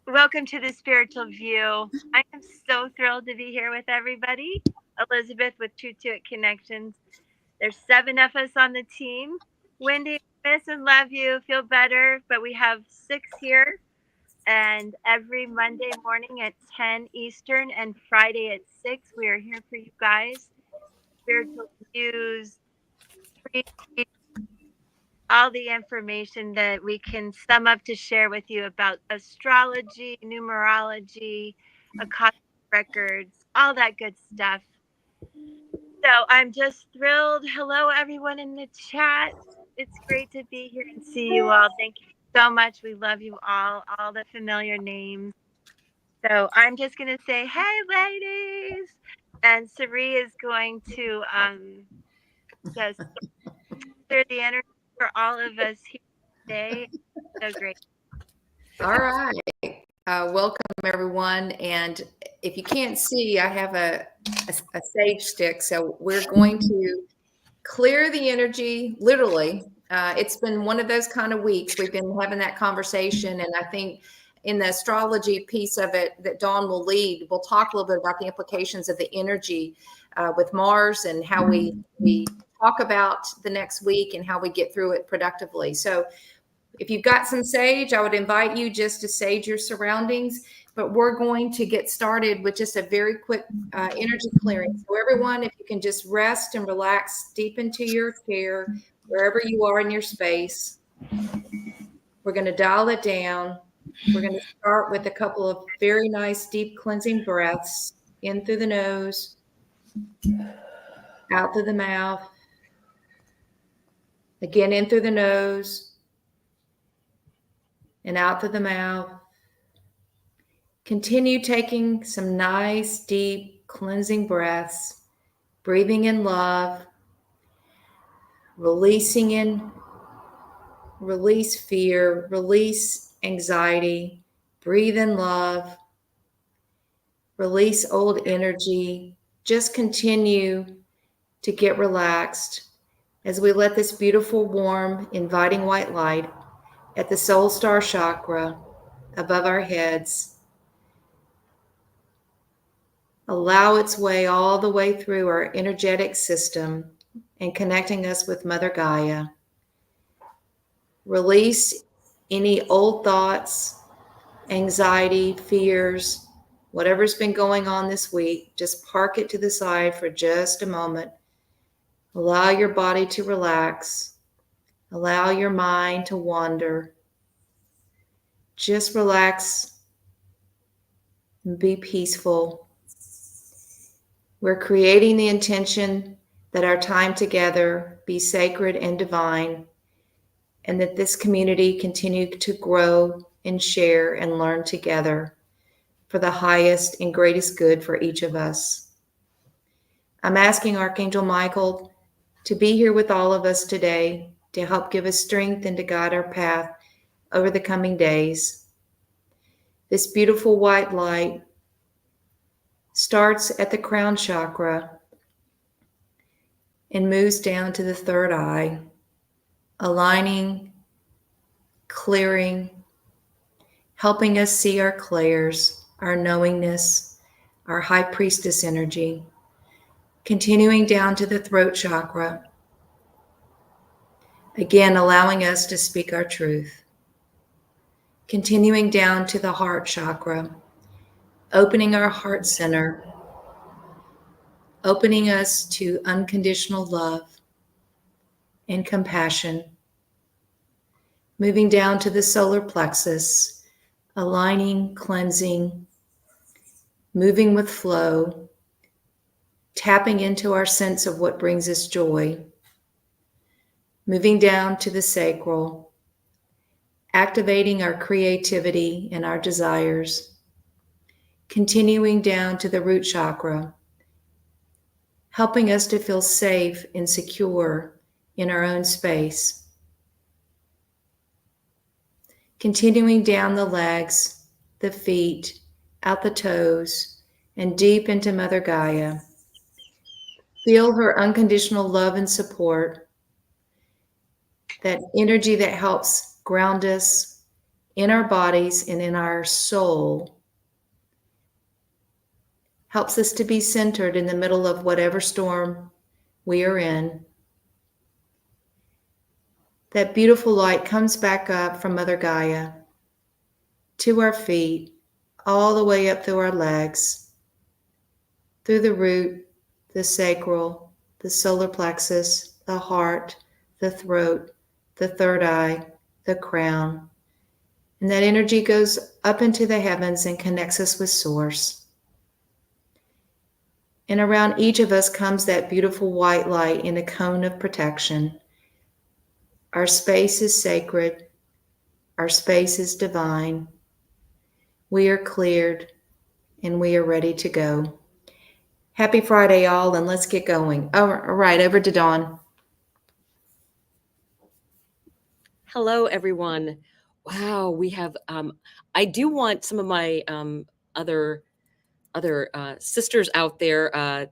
Welcome to the Spiritual View. I am so thrilled to be here with everybody. Elizabeth with True to It Connections. There's 7 of us on the team. Wendy, miss and love you. Feel better, but we have 6 here. And every Monday morning at 10 Eastern and Friday at 6, we are here for you guys. Spiritual views, free all the information that we can sum up to share with you about astrology, numerology, Akashic records, all that good stuff. So I'm just thrilled. Hello, everyone in the chat. It's great to be here and see you all. Thank you so much. We love you all the familiar names. So I'm just going to say, hey, ladies. And Sari is going to just clear the energy for all of us here today. So great. All right. Welcome, everyone. And if you can't see, I have a sage stick. So we're going to clear the energy, literally. It's been one of those kind of weeks. We've been having that conversation. And I think in the astrology piece of it that Dawn will lead, we'll talk a little bit about the implications of the energy with Mars and how we talk about the next week and how we get through it productively. So if you've got some sage, I would invite you just to sage your surroundings. But we're going to get started with just a very quick energy clearing. So everyone, if you can just rest and relax deep into your chair, wherever you are in your space. We're going to dial it down. We're going to start with a couple of very nice deep cleansing breaths in through the nose, out through the mouth. Again, in through the nose and out through the mouth. Continue taking some nice, deep, cleansing breaths, breathing in love, releasing in, release fear, release anxiety, breathe in love, release old energy. Just continue to get relaxed as we let this beautiful, warm, inviting white light at the soul star chakra above our heads allow its way all the way through our energetic system and connecting us with Mother Gaia. Release any old thoughts, anxiety, fears, whatever's been going on this week. Just park it to the side for just a moment. Allow your body to relax. Allow your mind to wander. Just relax and be peaceful. We're creating the intention that our time together be sacred and divine, and that this community continue to grow and share and learn together for the highest and greatest good for each of us. I'm asking Archangel Michael to be here with all of us today to help give us strength and to guide our path over the coming days. This beautiful white light starts at the crown chakra and moves down to the third eye, aligning, clearing, helping us see our clairs, our knowingness, our high priestess energy, continuing down to the throat chakra, again allowing us to speak our truth, continuing down to the heart chakra, opening our heart center, opening us to unconditional love and compassion, moving down to the solar plexus, aligning, cleansing, moving with flow, tapping into our sense of what brings us joy, moving down to the sacral, activating our creativity and our desires, continuing down to the root chakra, helping us to feel safe and secure in our own space. Continuing down the legs, the feet, out the toes, and deep into Mother Gaia. Feel her unconditional love and support, that energy that helps ground us in our bodies and in our soul, helps us to be centered in the middle of whatever storm we are in. That beautiful light comes back up from Mother Gaia to our feet, all the way up through our legs, through the root, the sacral, the solar plexus, the heart, the throat, the third eye, the crown. And that energy goes up into the heavens and connects us with Source. And around each of us comes that beautiful white light in a cone of protection. Our space is sacred. Our space is divine. We are cleared and we are ready to go. Happy Friday, y'all, and let's get going. All right, over to Dawn. Hello, everyone. Wow, we have. I do want some of my other sisters out there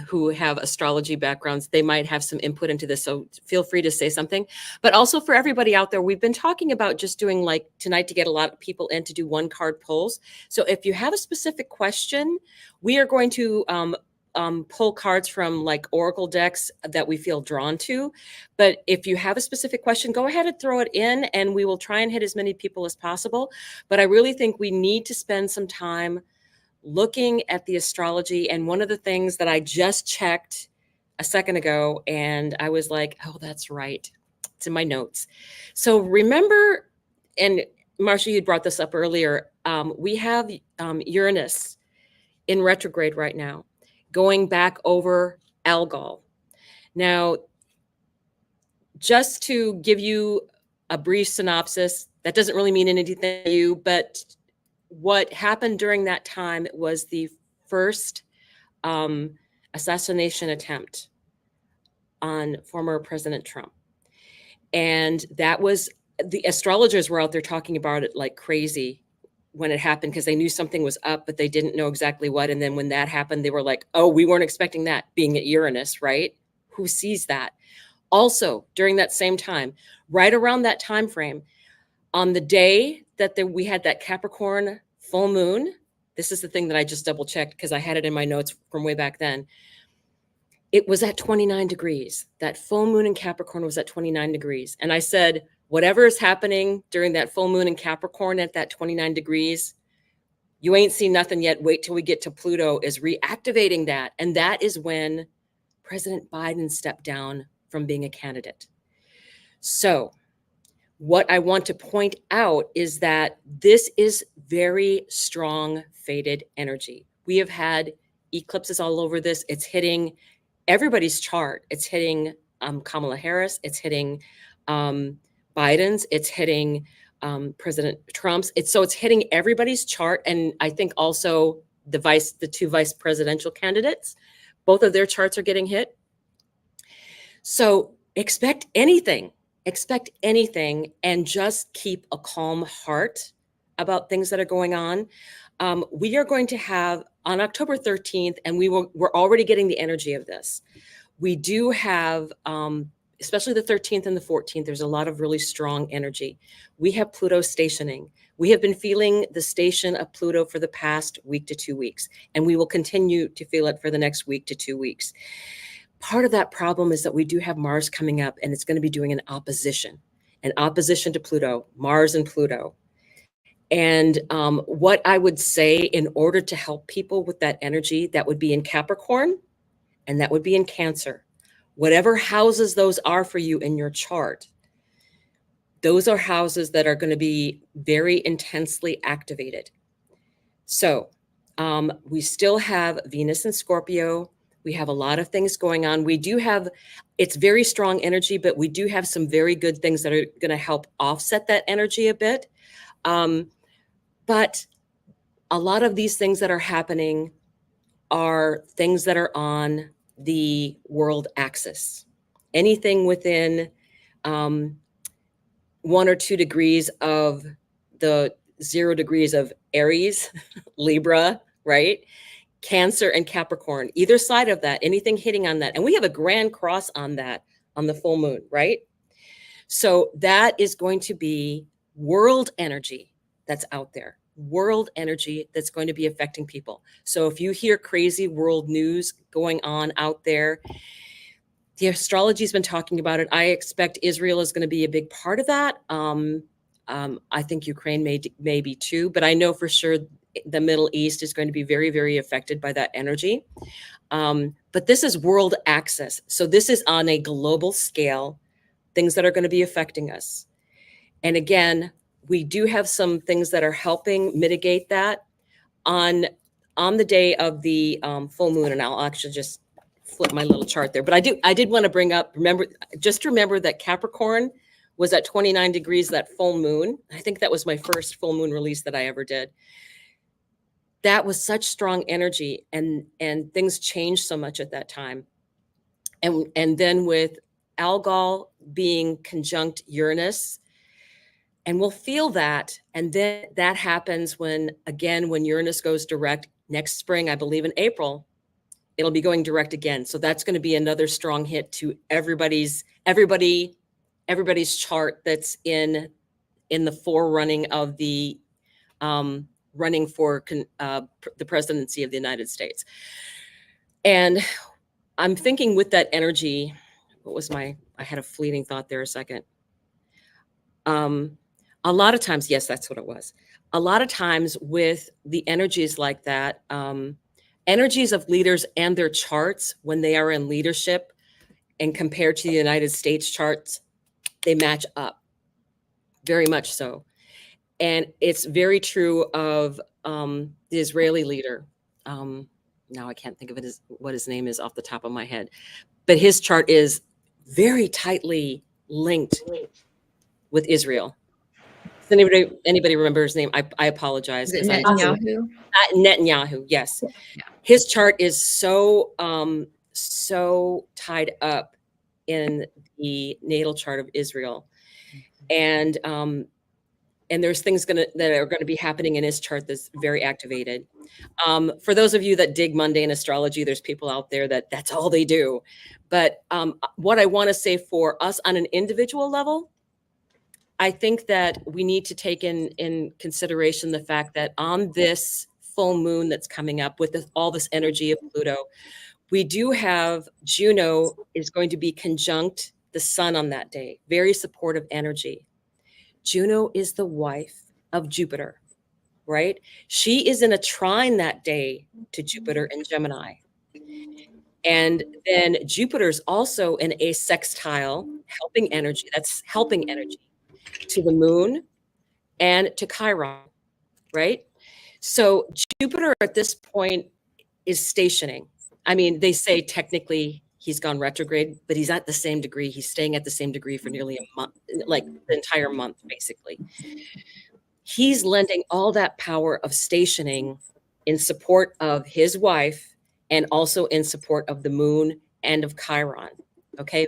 who have astrology backgrounds. They might have some input into this, so feel free to say something. But also for everybody out there, we've been talking about just doing like tonight to get a lot of people in to do one card pulls. So if you have a specific question, we are going to pull cards from like oracle decks that we feel drawn to. But if you have a specific question, go ahead and throw it in and we will try and hit as many people as possible. But I really think we need to spend some time looking at the astrology. And one of the things that I just checked a second ago, and I was like, oh, that's right. It's in my notes. So remember, and Marcia, you brought this up earlier, we have Uranus in retrograde right now, going back over Algol. Now, just to give you a brief synopsis, that doesn't really mean anything to you, but what happened during that time was the first assassination attempt on former President Trump. And that was, the astrologers were out there talking about it like crazy when it happened because they knew something was up, but they didn't know exactly what. And then when that happened, they were like, oh, we weren't expecting that, being at Uranus, right? Who sees that? Also, during that same time, right around that time frame, on the day that we had that Capricorn full moon, this is the thing that I just double checked because I had it in my notes from way back then. It was at 29 degrees. That full moon in Capricorn was at 29 degrees. And I said, whatever is happening during that full moon in Capricorn at that 29 degrees, you ain't seen nothing yet. Wait till we get to Pluto is reactivating that. And that is when President Biden stepped down from being a candidate. So what I want to point out is that this is very strong fated energy. We have had eclipses all over this. It's hitting everybody's chart. It's hitting Kamala Harris. It's hitting Biden's. It's hitting President Trump's. It's hitting everybody's chart. And I think also the two vice presidential candidates, both of their charts are getting hit. So expect anything and just keep a calm heart about things that are going on. We are going to have on October 13th, and we're already getting the energy of this. We do have, especially the 13th and the 14th, there's a lot of really strong energy. We have Pluto stationing. We have been feeling the station of Pluto for the past week to 2 weeks, and we will continue to feel it for the next week to 2 weeks. Part of that problem is that we do have Mars coming up, and it's going to be doing an opposition to Pluto, Mars and Pluto. And what I would say in order to help people with that energy, that would be in Capricorn and that would be in Cancer. Whatever houses those are for you in your chart, those are houses that are going to be very intensely activated. So we still have Venus and Scorpio. We have a lot of things going on. We do have, it's very strong energy, but we do have some very good things that are going to help offset that energy a bit. But a lot of these things that are happening are things that are on the world axis. Anything within 1 or 2 degrees of the 0 degrees of Aries, Libra, right? Cancer and Capricorn, either side of that, anything hitting on that. And we have a grand cross on that on the full moon, right? So that is going to be world energy that's out there, world energy that's going to be affecting people. So if you hear crazy world news going on out there, the astrology's been talking about it. I expect Israel is going to be a big part of that. I think Ukraine may be too, but I know for sure the Middle East is going to be very, very affected by that energy. But this is world access. So this is on a global scale, things that are going to be affecting us. And again, we do have some things that are helping mitigate that on the day of the full moon. And I'll actually just flip my little chart there. But I did want to bring up, remember that Capricorn was at 29 degrees, that full moon. I think that was my first full moon release that I ever did. That was such strong energy, and things changed so much at that time. And then with Algol being conjunct Uranus, and we'll feel that. And then that happens when Uranus goes direct next spring, I believe in April, it'll be going direct again. So that's going to be another strong hit to everybody's chart that's in the forerunning of the running for the presidency of the United States. And I'm thinking with that energy, I had a fleeting thought there a second. A lot of times, yes, that's what it was. A lot of times with the energies like that, energies of leaders and their charts, when they are in leadership and compared to the United States charts, they match up very much so. And it's very true of the Israeli leader. Now I can't think of what his name is off the top of my head, but his chart is very tightly linked with Israel. Does anybody remember his name? I apologize. Is it Netanyahu? Netanyahu, yes. Yeah. His chart is so tied up in the natal chart of Israel. And there's things that are going to be happening in his chart that's very activated. For those of you that dig mundane astrology, there's people out there that's all they do. But what I want to say for us on an individual level, I think that we need to take in consideration the fact that on this full moon that's coming up with all this energy of Pluto, we do have Juno is going to be conjunct the sun on that day. Very supportive energy. Juno is the wife of Jupiter, right? She is in a trine that day to Jupiter in Gemini. And then Jupiter's also in a sextile, helping energy. That's helping energy to the moon and to Chiron, right? So Jupiter at this point is stationing. I mean, they say technically he's gone retrograde, but he's at the same degree. He's staying at the same degree for nearly a month, like the entire month, basically. He's lending all that power of stationing in support of his wife and also in support of the moon and of Chiron. Okay.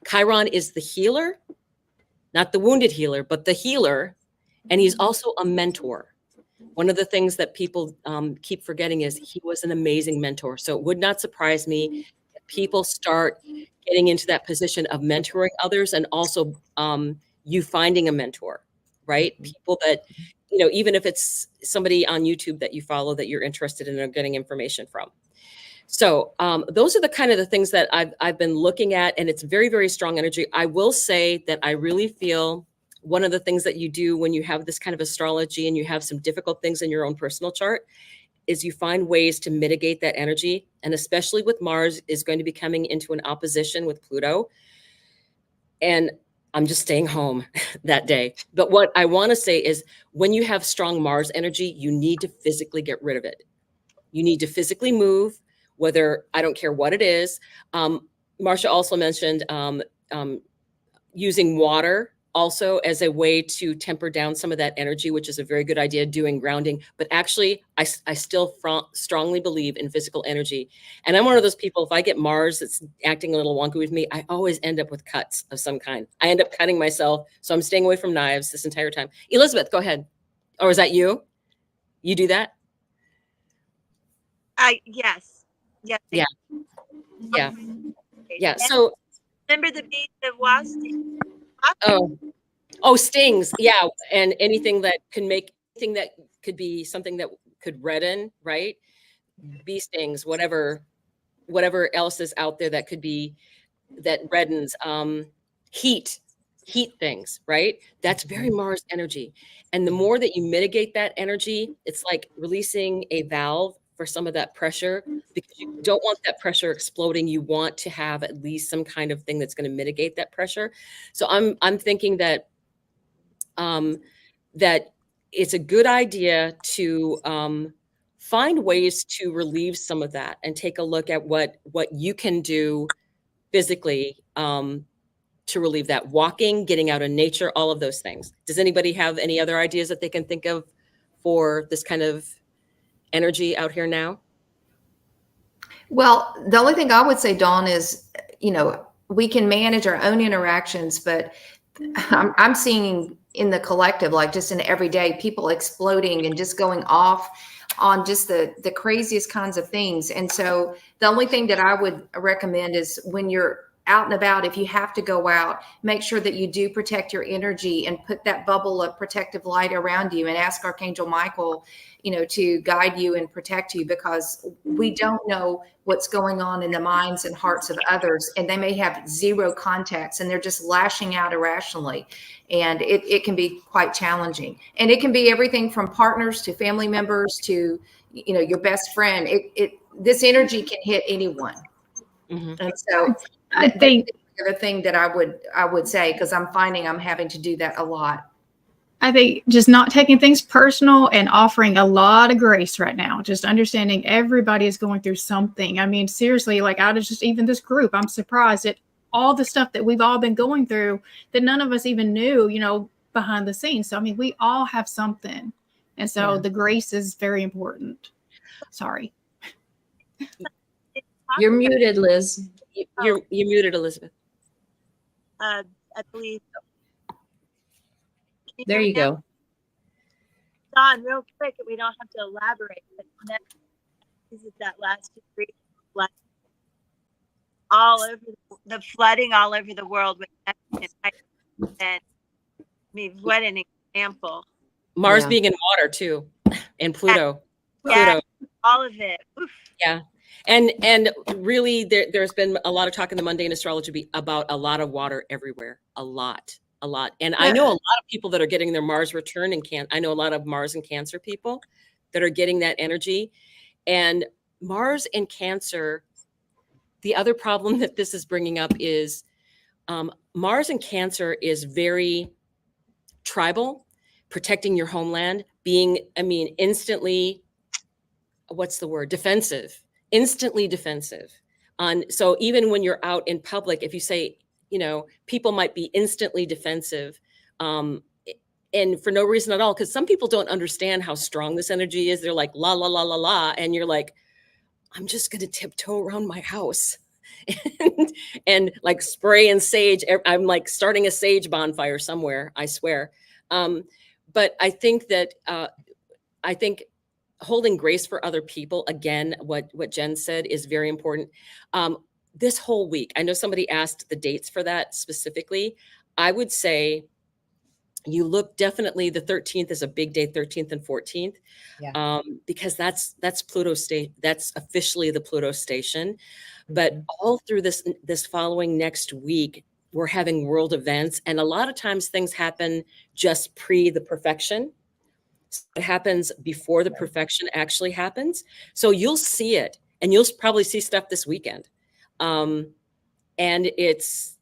Chiron is the healer, not the wounded healer, but the healer. And he's also a mentor. One of the things that people keep forgetting is he was an amazing mentor. So it would not surprise me if people start getting into that position of mentoring others, and also you finding a mentor, right? People that, even if it's somebody on YouTube that you follow that you're interested in or getting information from. So those are the kind of the things that I've been looking at, and it's very, very strong energy. I will say that I really feel one of the things that you do when you have this kind of astrology and you have some difficult things in your own personal chart is you find ways to mitigate that energy. And especially with Mars is going to be coming into an opposition with Pluto. And I'm just staying home that day. But what I want to say is when you have strong Mars energy, you need to physically get rid of it. You need to physically move, whether, I don't care what it is. Marsha also mentioned using water also as a way to temper down some of that energy, which is a very good idea, doing grounding. But actually, I still strongly believe in physical energy. And I'm one of those people, if I get Mars that's acting a little wonky with me, I always end up with cuts of some kind. I end up cutting myself. So I'm staying away from knives this entire time. Elizabeth, go ahead. Or is that you? You do that? Yes. Yeah. Yeah. And So remember the beach of Wasti? oh Oh, stings. Yeah. And anything that could be something that could redden, right? Bee stings, whatever else is out there that could be that reddens, heat, heat things, right? That's very Mars energy. And the more that you mitigate that energy, it's like releasing a valve for some of that pressure, because you don't want that pressure exploding. You want to have at least some kind of thing that's going to mitigate that pressure. So I'm thinking that that it's a good idea to find ways to relieve some of that and take a look at what you can do physically to relieve that. Walking, getting out in nature, all of those things. Does anybody have any other ideas that they can think of for this kind of energy out here now? Well, the only thing I would say, Dawn, is, we can manage our own interactions, but I'm seeing in the collective, like just in everyday, people exploding and just going off on just the craziest kinds of things. And so the only thing that I would recommend is, when you're out and about, if you have to go out, make sure that you do protect your energy and put that bubble of protective light around you, and ask Archangel Michael, to guide you and protect you, because we don't know what's going on in the minds and hearts of others, and they may have zero contacts and they're just lashing out irrationally. And it can be quite challenging. And it can be everything from partners to family members to, your best friend. This energy can hit anyone. Mm-hmm. And so I think the other thing that I would say, because I'm finding I'm having to do that a lot. I think just not taking things personal and offering a lot of grace right now. Just understanding everybody is going through something. I mean, seriously, like out of just even this group, I'm surprised at all the stuff that we've all been going through that none of us even knew, behind the scenes. So, I mean, we all have something. And so the grace is very important. Sorry. You're muted, Liz. You're muted, Elizabeth. I believe. There you go. Don, real quick, we don't have to elaborate, but is it that last degree all over the flooding all over the world with and I mean, what an example. Mars being in water too, and Pluto. Yeah, all of it. Oof. Yeah. And really there's been a lot of talk in the mundane astrology about a lot of water everywhere. A lot. And I know a lot of people that are getting their Mars return I know a lot of Mars and Cancer people that are getting that energy. And Mars and Cancer, the other problem that this is bringing up is Mars and Cancer is very tribal, protecting your homeland, being, instantly, what's the word? Defensive, instantly defensive. So even when you're out in public, if you say, people might be instantly defensive, and for no reason at all, because some people don't understand how strong this energy is. They're like, la, la, la, la, la. And you're like, I'm just going to tiptoe around my house and like spray and sage. I'm like starting a sage bonfire somewhere, I swear. But I think that, holding grace for other people, again, what Jen said is very important. This whole week, I know somebody asked the dates for that specifically. I would say you look, definitely the 13th is a big day, 13th and 14th, because that's Pluto state. That's officially the Pluto station. But all through this following next week, we're having world events. And a lot of times things happen just pre the perfection. It happens before the perfection actually happens. So you'll see it, and you'll probably see stuff this weekend. And it's,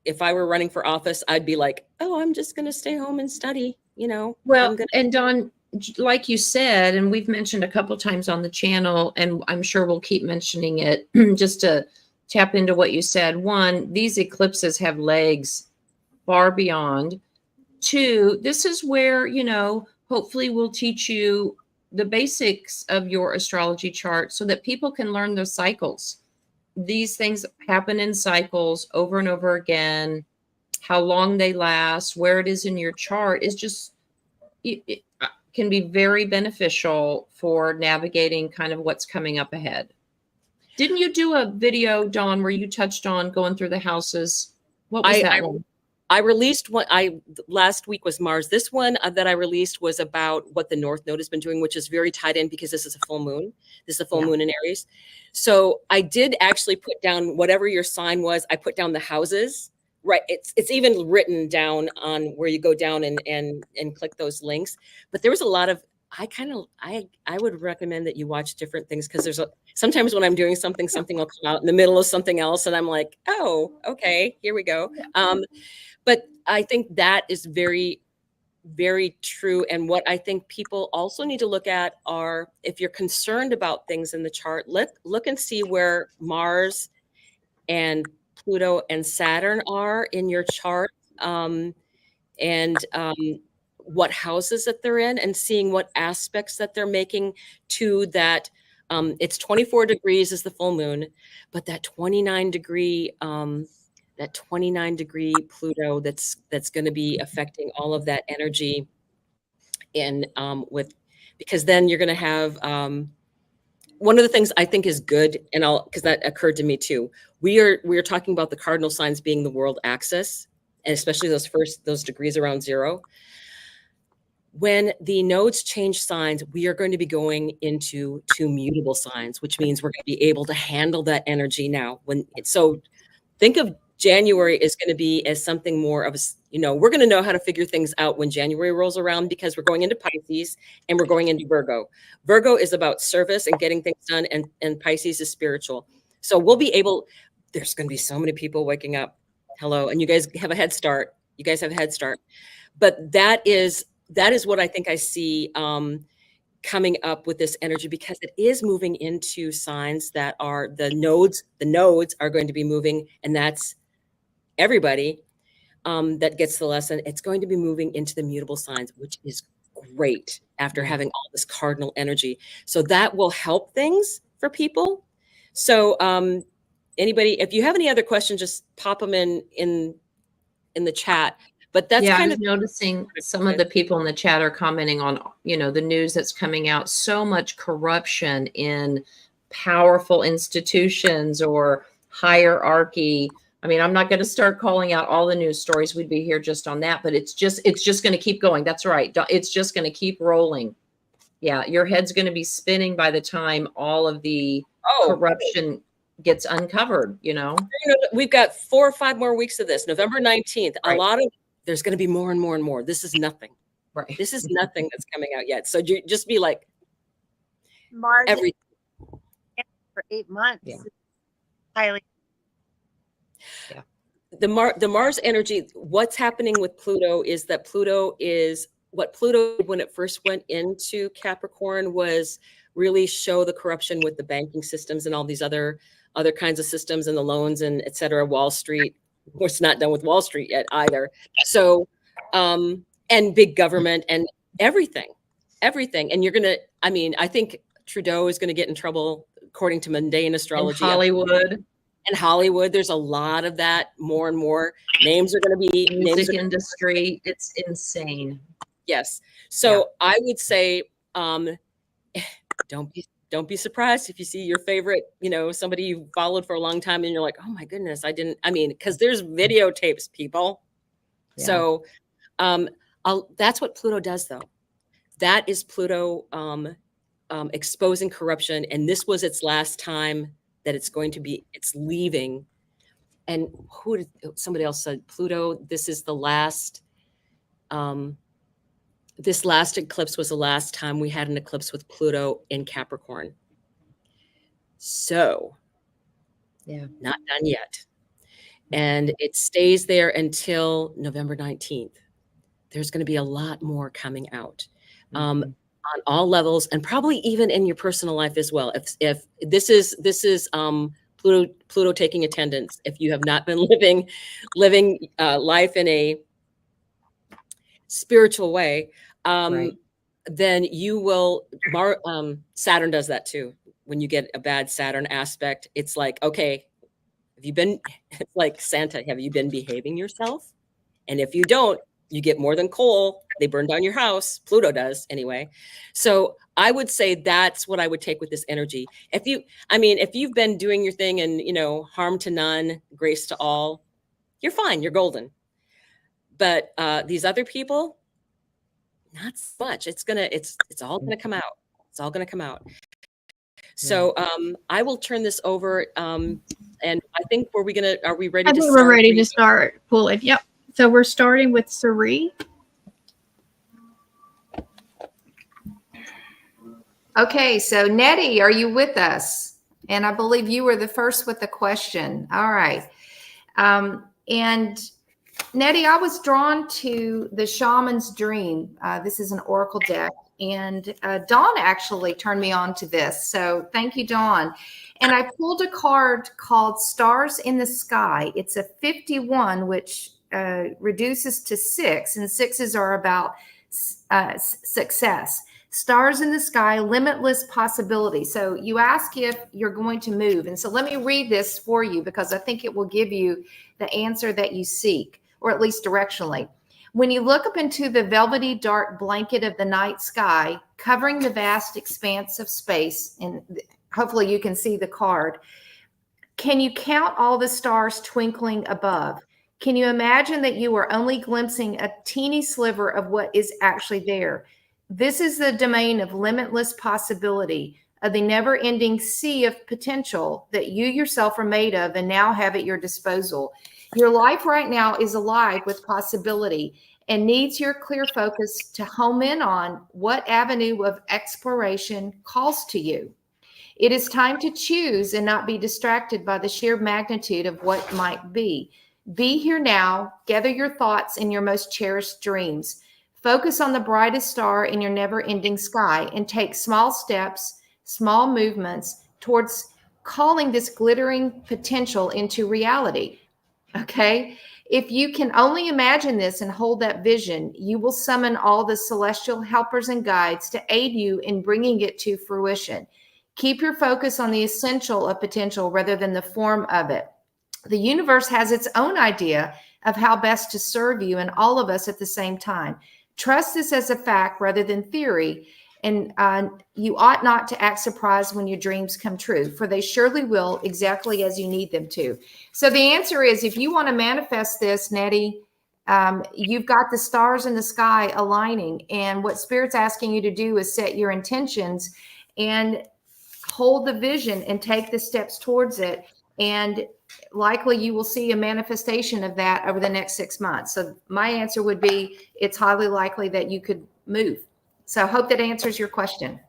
if I were running for office, I'd be like, oh, I'm just going to stay home and study, Well, and Dawn, like you said, and we've mentioned a couple times on the channel, and I'm sure we'll keep mentioning it just to tap into what you said. One, these eclipses have legs far beyond. Two, this is where, hopefully we'll teach you the basics of your astrology chart so that people can learn those cycles. These things happen in cycles over and over again. How long they last, where it is in your chart is just, it can be very beneficial for navigating kind of what's coming up ahead. Didn't you do a video, Dawn, where you touched on going through the houses? What was that one? I released one. Last week was Mars. This one that I released was about what the North Node has been doing, which is very tied in because this is a full moon. This is a full moon in Aries. So I did actually put down whatever your sign was. I put down the houses. Right. It's even written down on where you go down and click those links. But there was a lot of I would recommend that you watch different things because sometimes when I'm doing something will come out in the middle of something else, and I'm like, oh, okay, here we go. But I think that is very, very true. And what I think people also need to look at are, if you're concerned about things in the chart, look and see where Mars and Pluto and Saturn are in your chart, and what houses that they're in, and seeing what aspects that they're making to that. It's 24 degrees is the full moon, but that 29 degree Pluto that's going to be affecting all of that energy in because then you're going to have one of the things I think is good, and because that occurred to me too. We are talking about the cardinal signs being the world axis, and especially those degrees around zero. When the nodes change signs, we are going to be going into 2 mutable signs, which means we're going to be able to handle that energy now. So think of January is going to be as something more of we're going to know how to figure things out when January rolls around, because we're going into Pisces and we're going into Virgo. Virgo is about service and getting things done, and Pisces is spiritual. So we'll be able, there's going to be so many people waking up. Hello. And you guys have a head start. But that is what I think I see coming up with this energy, because it is moving into signs that are the nodes are going to be moving, and that's everybody that gets the lesson. It's going to be moving into the mutable signs, which is great after having all this cardinal energy. So that will help things for people. So anybody, if you have any other questions, just pop them in the chat. But that's I kind was of noticing some of the people in the chat are commenting on, the news that's coming out. So much corruption in powerful institutions or hierarchy. I mean, I'm not going to start calling out all the news stories. We'd be here just on that, but it's just going to keep going. That's right. It's just going to keep rolling. Yeah. Your head's going to be spinning by the time all of the corruption gets uncovered, We've got 4 or 5 more weeks of this. November 19th. Right. There's going to be more and more and more. This is nothing. Right. This is nothing that's coming out yet. So just be like, Mars everything for 8 months. Yeah. Highly. Yeah. The Mars energy. What's happening with Pluto is that Pluto when it first went into Capricorn was really show the corruption with the banking systems and all these other kinds of systems and the loans and et cetera. Wall Street. Of course, not done with Wall Street yet either. So, and big government and everything. And I think Trudeau is going to get in trouble according to mundane astrology. And Hollywood, there's a lot of that. More and more names are going to be music industry. It's insane. Yes. So I would say, don't be surprised if you see your favorite, somebody you followed for a long time and you're like, oh my goodness, because there's videotapes, people. Yeah. So that's what Pluto does, though. That is Pluto exposing corruption. And this was its last time that it's leaving. And somebody else said, Pluto, this is the last, this last eclipse was the last time we had an eclipse with Pluto in Capricorn. So, not done yet. And it stays there until November 19th. There's going to be a lot more coming out on all levels, and probably even in your personal life as well. If this is Pluto taking attendance, if you have not been living life in a spiritual way, then you will. Saturn does that too. When you get a bad Saturn aspect, it's like, okay, it's like Santa, have you been behaving yourself? And if you don't, you get more than coal. They burn down your house. Pluto does anyway. So I would say that's what I would take with this energy. If you've been doing your thing and, harm to none, grace to all, you're fine. You're golden. But these other people, not so much. It's all gonna come out. It's all gonna come out. So I will turn this over. And I think are we ready I to think start? we're ready to start pulling. Yep. So we're starting with Sari. Okay, so Nettie, are you with us? And I believe you were the first with the question. All right. And Nettie, I was drawn to the Shaman's Dream. This is an oracle deck. And Dawn actually turned me on to this. So thank you, Dawn. And I pulled a card called Stars in the Sky. It's a 51, which reduces to 6. And 6s are about success. Stars in the sky, limitless possibility. So you ask if you're going to move. And so let me read this for you because I think it will give you the answer that you seek, or at least directionally. When you look up into the velvety dark blanket of the night sky, covering the vast expanse of space, and hopefully you can see the card, can you count all the stars twinkling above? Can you imagine that you are only glimpsing a teeny sliver of what is actually there? This is the domain of limitless possibility, of the never-ending sea of potential that you yourself are made of and now have at your disposal. Your life right now is alive with possibility and needs your clear focus to home in on what avenue of exploration calls to you. It is time to choose and not be distracted by the sheer magnitude of what might be. Be here now, gather your thoughts and your most cherished dreams. Focus on the brightest star in your never-ending sky and take small steps, small movements towards calling this glittering potential into reality. Okay? If you can only imagine this and hold that vision, you will summon all the celestial helpers and guides to aid you in bringing it to fruition. Keep your focus on the essential of potential rather than the form of it. The universe has its own idea of how best to serve you and all of us at the same time. Trust this as a fact rather than theory, and you ought not to act surprised when your dreams come true, for they surely will, exactly as you need them to. So the answer is, if you want to manifest this, Nettie, you've got the stars in the sky aligning, and what Spirit's asking you to do is set your intentions and hold the vision and take the steps towards it. And likely you will see a manifestation of that over the next 6 months. So my answer would be, it's highly likely that you could move. So I hope that answers your question.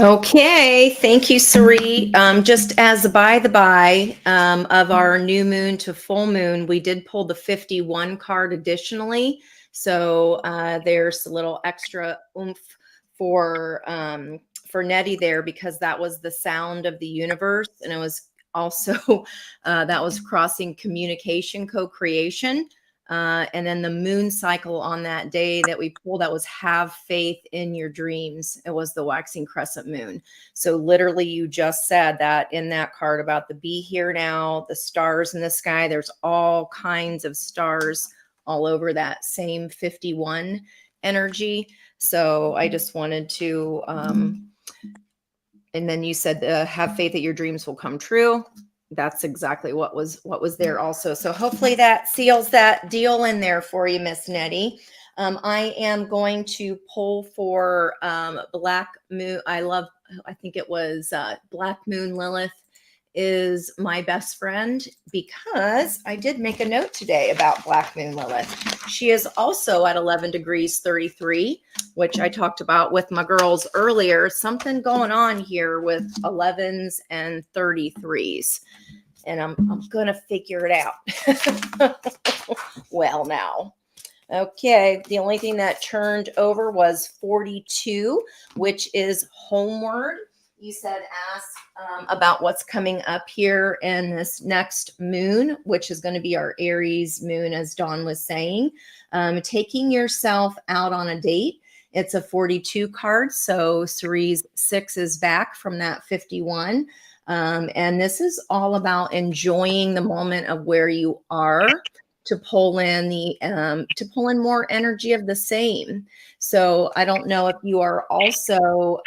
Okay, thank you, Sari. Just as a by the by of our new moon to full moon, we did pull the 51 card additionally. So there's a little extra oomph for Nettie there, because that was the sound of the universe, and it was also that was crossing communication, co-creation. And then the moon cycle on that day that we pulled, that was have faith in your dreams. It was the waxing crescent moon. So literally you just said that in that card about the be here now, the stars in the sky. There's all kinds of stars all over that same 51 energy. So I just wanted to, and then you said, have faith that your dreams will come true. That's exactly what was there also. So hopefully that seals that deal in there for you, Miss Nettie. I am going to pull for Black Moon. I think it was Black Moon Lilith is my best friend, because I did make a note today about Black Moon Lilith. She is also at 11 degrees 33, which I talked about with my girls earlier. Something going on here with 11s and 33s. And I'm going to figure it out. Well, now. Okay, the only thing that turned over was 42, which is homeward. You said ask about what's coming up here in this next moon, which is going to be our Aries moon, as Dawn was saying. Taking yourself out on a date. It's a 42 card, so Cerise 6 is back from that 51. And this is all about enjoying the moment of where you are, to pull in more energy of the same. So I don't know if you are also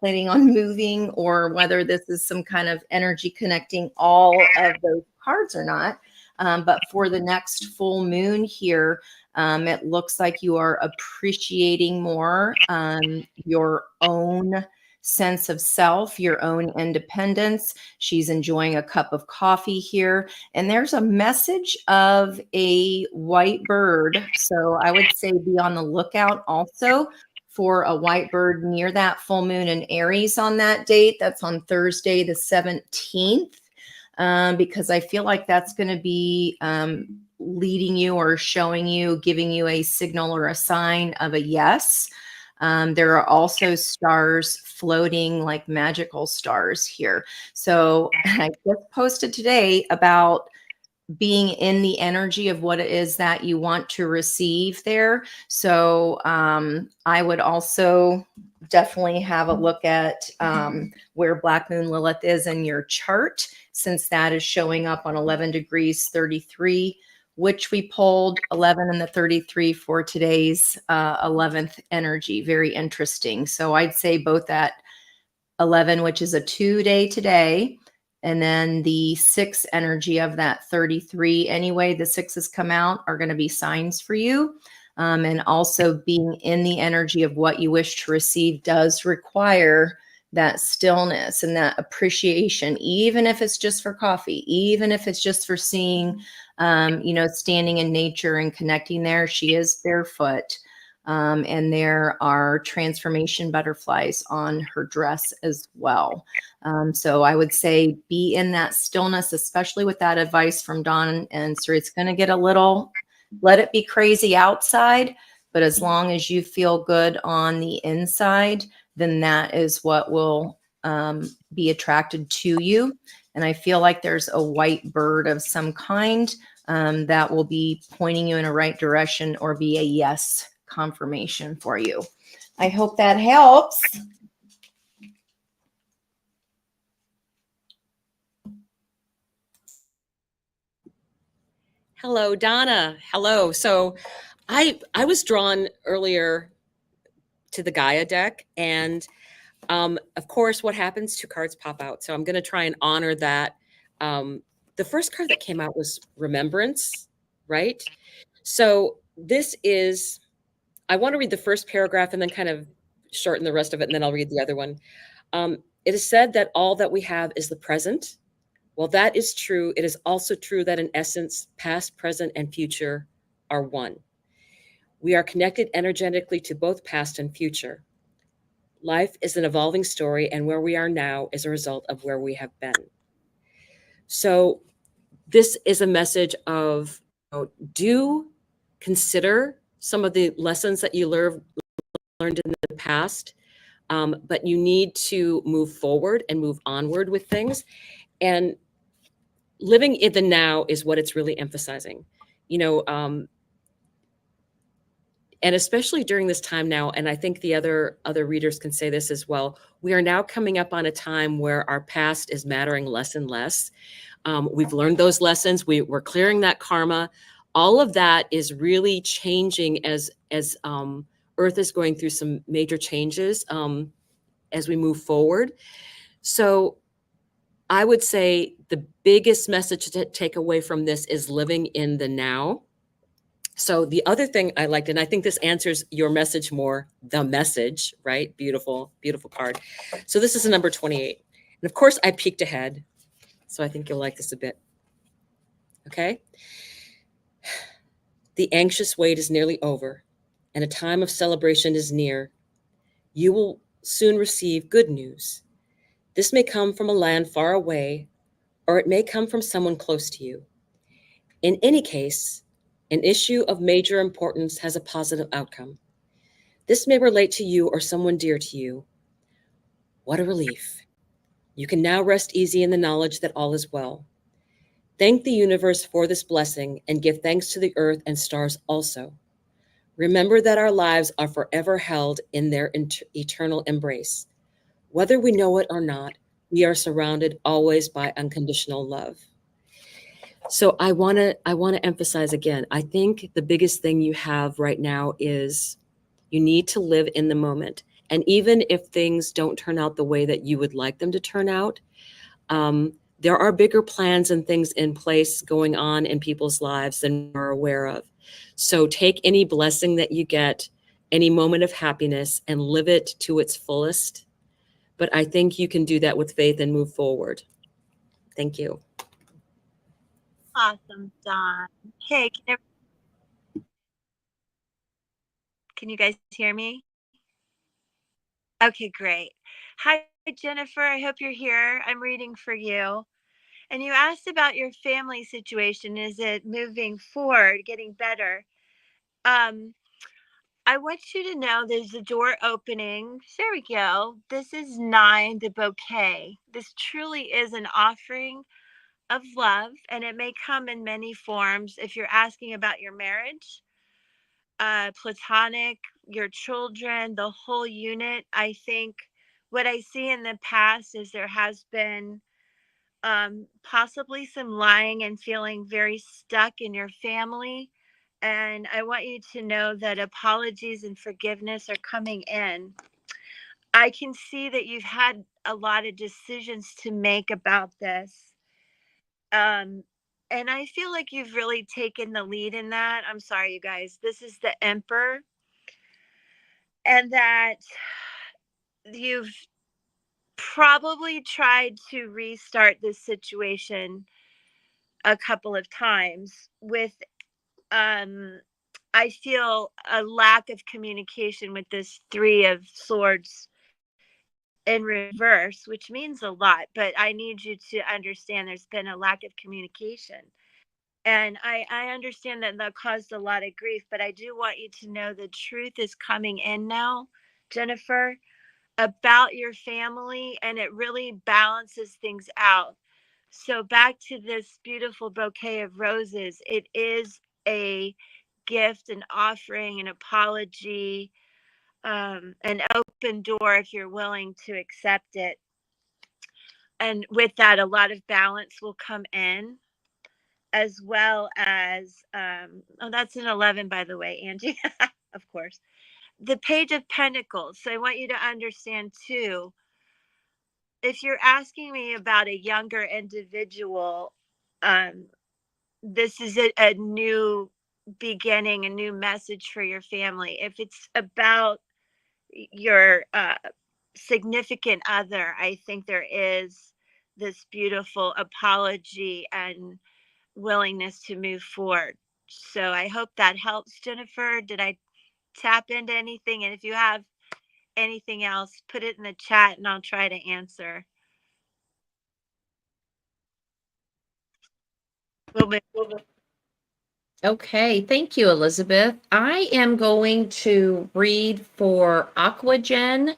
planning on moving, or whether this is some kind of energy connecting all of those cards or not. But for the next full moon here, it looks like you are appreciating more your own sense of self, your own independence. She's enjoying a cup of coffee here. And there's a message of a white bird. So I would say be on the lookout also for a white bird near that full moon in Aries on that date. That's on Thursday, the 17th. Because I feel like that's going to be leading you or showing you, giving you a signal or a sign of a yes. There are also stars floating like magical stars here. So I just posted today about being in the energy of what it is that you want to receive there. So I would also definitely have a look at where Black Moon Lilith is in your chart, since that is showing up on 11 degrees 33, which we pulled 11 and the 33 for today's 11th energy. Very interesting. So I'd say both at 11, which is a 2-day today, and then the 6 energy of that 33. Anyway, the 6s come out are going to be signs for you. And also being in the energy of what you wish to receive does require that stillness and that appreciation, even if it's just for coffee, even if it's just for seeing, standing in nature and connecting there. She is barefoot. And there are transformation butterflies on her dress as well. So I would say be in that stillness, especially with that advice from Dawn and Sri. It's going to get a little, let it be crazy outside, but as long as you feel good on the inside, then that is what will be attracted to you. And I feel like there's a white bird of some kind that will be pointing you in a right direction or be a yes confirmation for you. I hope that helps. Hello, Donna. Hello. So I was drawn earlier to the Gaia deck, and of course, what happens? 2 cards pop out. So I'm going to try and honor that. The first card that came out was Remembrance, right? So this is, I want to read the first paragraph and then kind of shorten the rest of it, and then I'll read the other one. It is said that all that we have is the present. Well, that is true. It is also true that in essence, past, present, and future are one. We are connected energetically to both past and future. Life is an evolving story, and where we are now is a result of where we have been. So this is a message of, do consider some of the lessons that you learned in the past, but you need to move forward and move onward with things. And living in the now is what it's really emphasizing, and especially during this time now, and I think the other readers can say this as well, we are now coming up on a time where our past is mattering less and less. We've learned those lessons. We're clearing that karma. All of that is really changing as Earth is going through some major changes as we move forward. So I would say the biggest message to take away from this is living in the now. So the other thing I liked, and I think this answers your message more, the message, right? Beautiful, beautiful card. So this is a number 28. And of course, I peeked ahead. So I think you'll like this a bit. Okay. The anxious wait is nearly over, and a time of celebration is near. You will soon receive good news. This may come from a land far away, or it may come from someone close to you. In any case, an issue of major importance has a positive outcome. This may relate to you or someone dear to you. What a relief. You can now rest easy in the knowledge that all is well. Thank the universe for this blessing and give thanks to the earth and stars also. Remember that our lives are forever held in their eternal embrace. Whether we know it or not, we are surrounded always by unconditional love. So I want to emphasize again, I think the biggest thing you have right now is you need to live in the moment. And even if things don't turn out the way that you would like them to turn out, there are bigger plans and things in place going on in people's lives than we're aware of. So take any blessing that you get, any moment of happiness, and live it to its fullest. But I think you can do that with faith and move forward. Thank you. Awesome, Dawn. Hey, can you guys hear me? Okay, great. Hi, Jennifer. I hope you're here. I'm reading for you. And you asked about your family situation. Is it moving forward, getting better? Um, I want you to know there's a door opening. There we go. This is 9, the bouquet. This truly is an offering of love, and it may come in many forms. If you're asking about your marriage, platonic, your children, the whole unit, I think what I see in the past is there has been possibly some lying and feeling very stuck in your family. And I want you to know that apologies and forgiveness are coming in. I can see that you've had a lot of decisions to make about this. Um, and I feel like you've really taken the lead in that. I'm sorry, you guys. This is the Emperor, and that you've probably tried to restart this situation a couple of times with I feel a lack of communication with this 3 of swords in reverse, which means a lot, but I need you to understand there's been a lack of communication. And I understand that that caused a lot of grief, but I do want you to know the truth is coming in now, Jennifer, about your family, and it really balances things out. So back to this beautiful bouquet of roses, it is a gift, an offering, an apology, an open door if you're willing to accept it. And with that, a lot of balance will come in, as well as, oh, that's an 11, by the way, Angie, of course. The Page of Pentacles. So I want you to understand too, if you're asking me about a younger individual, um, this is a new beginning, a new message for your family. If it's about your significant other, I think there is this beautiful apology and willingness to move forward. So I hope that helps, Jennifer. Did I tap into anything? And if you have anything else, put it in the chat and I'll try to answer. Okay, thank you, Elizabeth. I am going to read for Aquagen,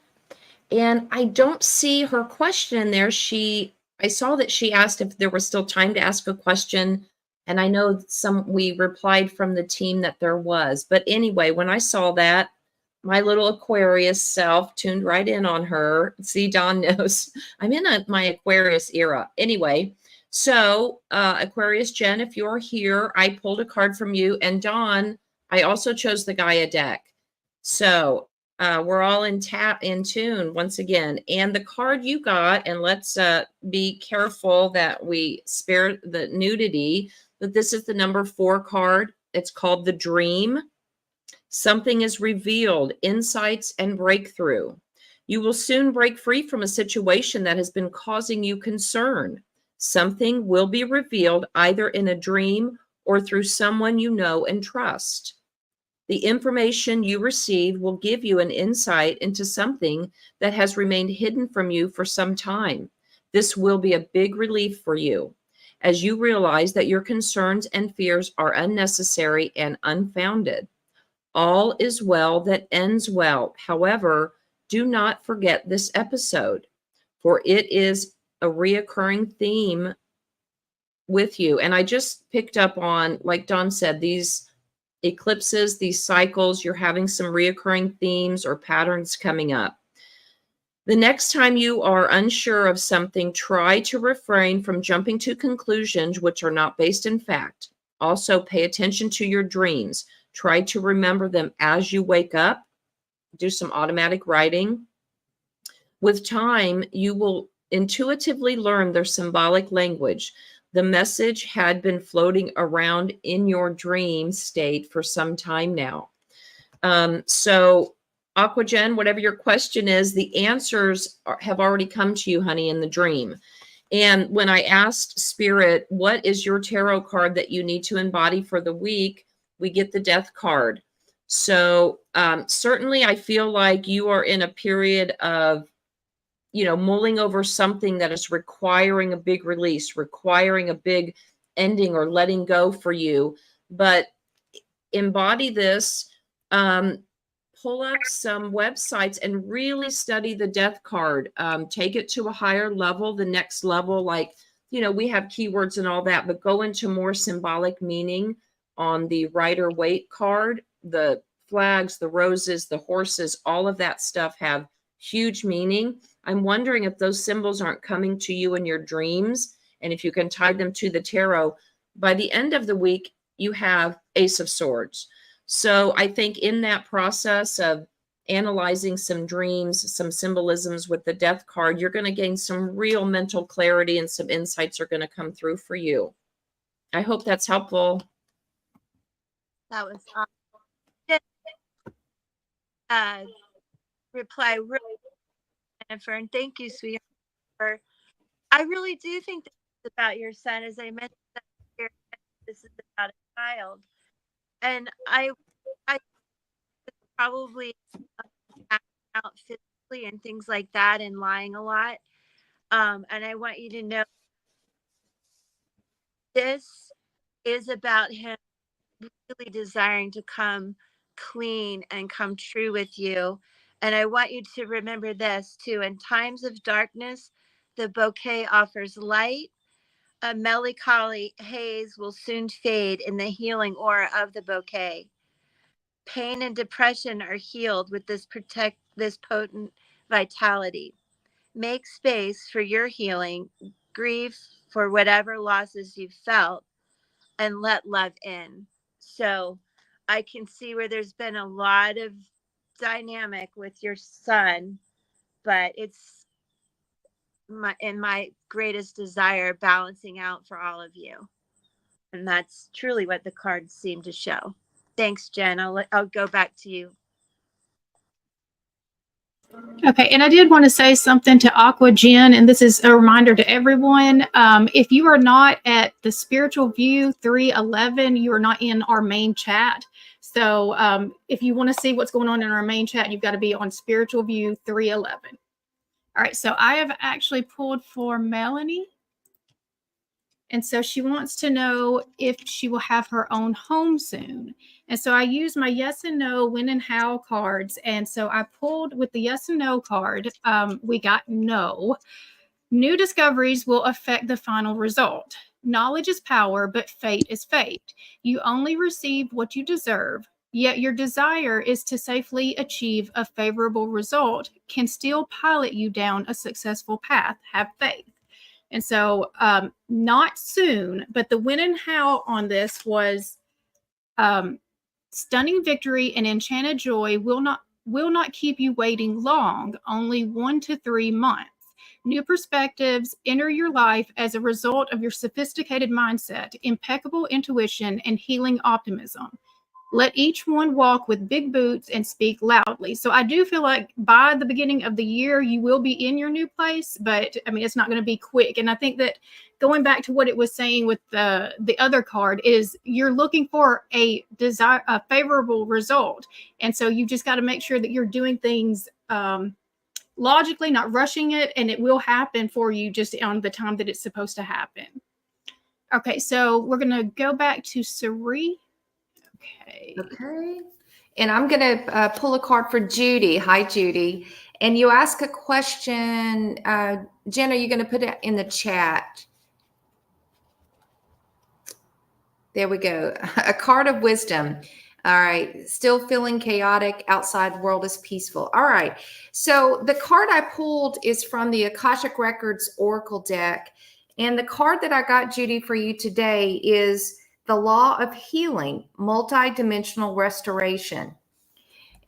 and I don't see her question in there. I saw that she asked if there was still time to ask a question, and I know we replied from the team that there was. But anyway, when I saw that, my little Aquarius self tuned right in on her. See, Dawn knows I'm in my Aquarius era. Anyway, so Aquarius Jen, if you're here, I pulled a card from you. And Dawn, I also chose the Gaia deck. So we're all in tune once again. And the card you got, and let's be careful that we spare the nudity, but this is the number 4 card. It's called the Dream. Something is revealed, insights and breakthrough. You will soon break free from a situation that has been causing you concern. Something will be revealed either in a dream or through someone you know and trust. The information you receive will give you an insight into something that has remained hidden from you for some time. This will be a big relief for you, as you realize that your concerns and fears are unnecessary and unfounded. All is well that ends well. However, do not forget this episode, for it is a reoccurring theme with you. And I just picked up on, like Dawn said, these eclipses, these cycles, you're having some reoccurring themes or patterns coming up. The next time you are unsure of something, try to refrain from jumping to conclusions which are not based in fact. Also, pay attention to your dreams. Try to remember them as you wake up. Do some automatic writing. With time, you will intuitively learn their symbolic language. The message had been floating around in your dream state for some time now. So Aquagen, whatever your question is, the answers have already come to you, honey, in the dream. And when I asked Spirit, what is your tarot card that you need to embody for the week, we get the Death card. So certainly I feel like you are in a period of, mulling over something that is requiring a big release, requiring a big ending or letting go for you. But embody this, pull up some websites and really study the Death card. Take it to a higher level, the next level, like, we have keywords and all that, but go into more symbolic meaning on the Rider-Waite card. The flags, the roses, the horses, all of that stuff have huge meaning. I'm wondering if those symbols aren't coming to you in your dreams, and if you can tie them to the tarot. By the end of the week, you have Ace of Swords. So I think in that process of analyzing some dreams, some symbolisms with the Death card, you're going to gain some real mental clarity, and some insights are going to come through for you. I hope that's helpful. That was awesome. Reply, really, Jennifer, and thank you, sweetheart. I really do think this is about your son, as I mentioned here. This is about a child, and I probably out physically and things like that, and lying a lot. And I want you to know this is about him really desiring to come clean and come true with you. And I want you to remember this too. In times of darkness, the bouquet offers light. A melancholy haze will soon fade in the healing aura of the bouquet. Pain and depression are healed with this potent vitality. Make space for your healing, grieve for whatever losses you've felt, and let love in. So I can see where there's been a lot of dynamic with your son, but it's my greatest desire balancing out for all of you. And that's truly what the cards seem to show. Thanks, Jen. I'll go back to you. Okay, and I did want to say something to Aqua Jen, and this is a reminder to everyone. If you are not at the Spiritual View 311, you are not in our main chat. So if you want to see what's going on in our main chat, you've got to be on Spiritual View 311. All right, so I have actually pulled for Melanie. And so she wants to know if she will have her own home soon. And so I used my yes and no, when and how cards. And so I pulled with the yes and no card. We got no. New discoveries will affect the final result. Knowledge is power, but fate is fate. You only receive what you deserve. Yet your desire is to safely achieve a favorable result can still pilot you down a successful path. Have faith. And so not soon, but the when and how on this was stunning victory and enchanted joy will not keep you waiting long, only 1 to 3 months. New perspectives enter your life as a result of your sophisticated mindset, impeccable intuition, and healing optimism. Let each one walk with big boots and speak loudly. So I do feel like by the beginning of the year, you will be in your new place, but I mean, it's not going to be quick. And I think that going back to what it was saying with the other card is you're looking for a favorable result. And so you just got to make sure that you're doing things logically, not rushing it, and it will happen for you just on the time that it's supposed to happen. Okay, so we're going to go back to Sari. Okay. And I'm going to pull a card for Judy. Hi, Judy. And you ask a question. Jen, are you going to put it in the chat? There we go. A card of wisdom. All right. Still feeling chaotic. Outside world is peaceful. All right. So the card I pulled is from the Akashic Records Oracle deck. And the card that I got, Judy, for you today is the Law of Healing, Multidimensional Restoration.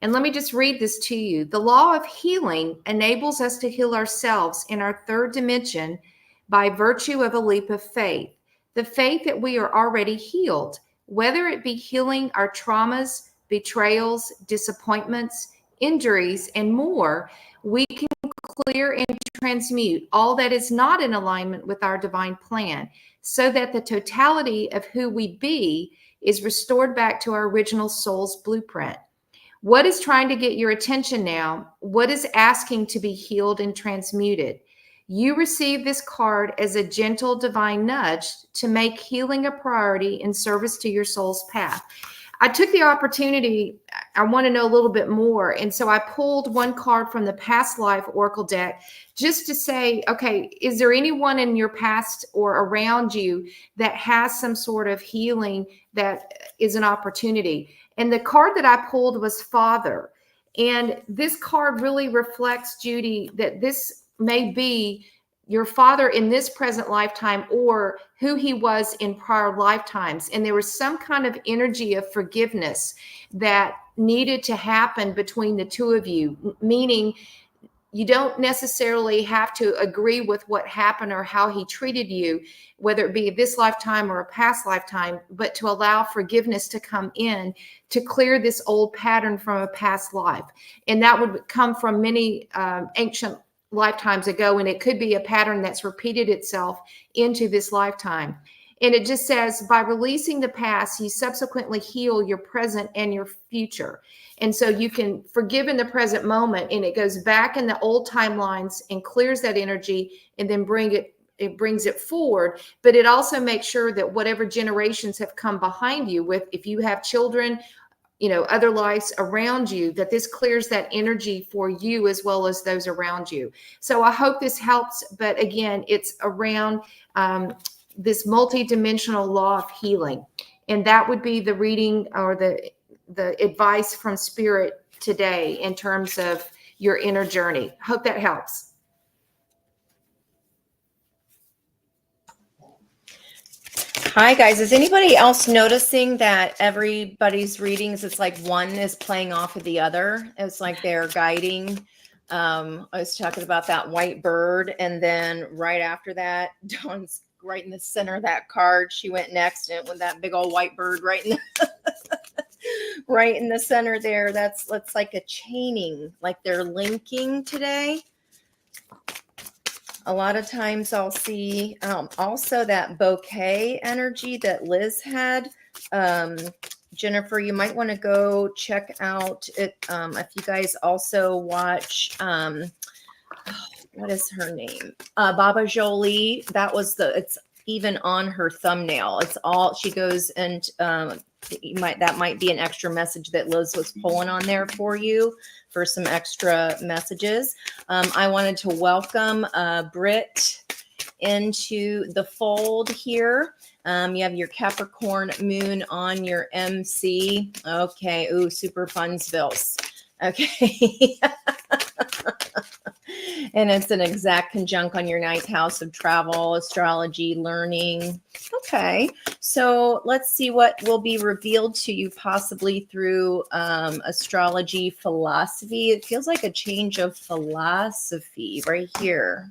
And let me just read this to you. The law of healing enables us to heal ourselves in our third dimension by virtue of a leap of faith. The faith that we are already healed, whether it be healing our traumas, betrayals, disappointments, injuries, and more, we can clear and transmute all that is not in alignment with our divine plan, so that the totality of who we be is restored back to our original soul's blueprint. What is trying to get your attention now? What is asking to be healed and transmuted? You receive this card as a gentle divine nudge to make healing a priority in service to your soul's path. I took the opportunity, I want to know a little bit more. And so I pulled one card from the past life Oracle deck just to say, okay, is there anyone in your past or around you that has some sort of healing that is an opportunity? And the card that I pulled was Father. And this card really reflects, Judy, that this may be your father in this present lifetime or who he was in prior lifetimes. And there was some kind of energy of forgiveness that needed to happen between the two of you, meaning you don't necessarily have to agree with what happened or how he treated you, whether it be this lifetime or a past lifetime, but to allow forgiveness to come in to clear this old pattern from a past life. And that would come from many ancient lifetimes ago, and it could be a pattern that's repeated itself into this lifetime. And it just says, by releasing the past, you subsequently heal your present and your future. And so you can forgive in the present moment, and it goes back in the old timelines and clears that energy, and then brings it forward. But it also makes sure that whatever generations have come behind you, with if you have children, other lives around you, that this clears that energy for you as well as those around you. So I hope this helps. But again, it's around this multidimensional law of healing. And that would be the reading or the advice from Spirit today in terms of your inner journey. Hope that helps. Hi, guys. Is anybody else noticing that everybody's readings, it's like one is playing off of the other? It's like they're guiding. I was talking about that white bird. And then right after that, Dawn's right in the center of that card. She went next and with that big old white bird right in the, right in the center there. That's like a chaining, like they're linking today. A lot of times I'll see also that bouquet energy that Liz had. Jennifer, you might want to go check out it. If you guys also watch, what is her name? Baba Jolie. It's even on her thumbnail. It's all, she goes and that might be an extra message that Liz was pulling on there for you for some extra messages. I wanted to welcome Britt into the fold here. You have your Capricorn moon on your MC. Okay. Ooh, super funsvilles. Okay. And it's an exact conjunct on your ninth house of travel, astrology, learning. Okay. So let's see what will be revealed to you possibly through astrology philosophy. It feels like a change of philosophy right here.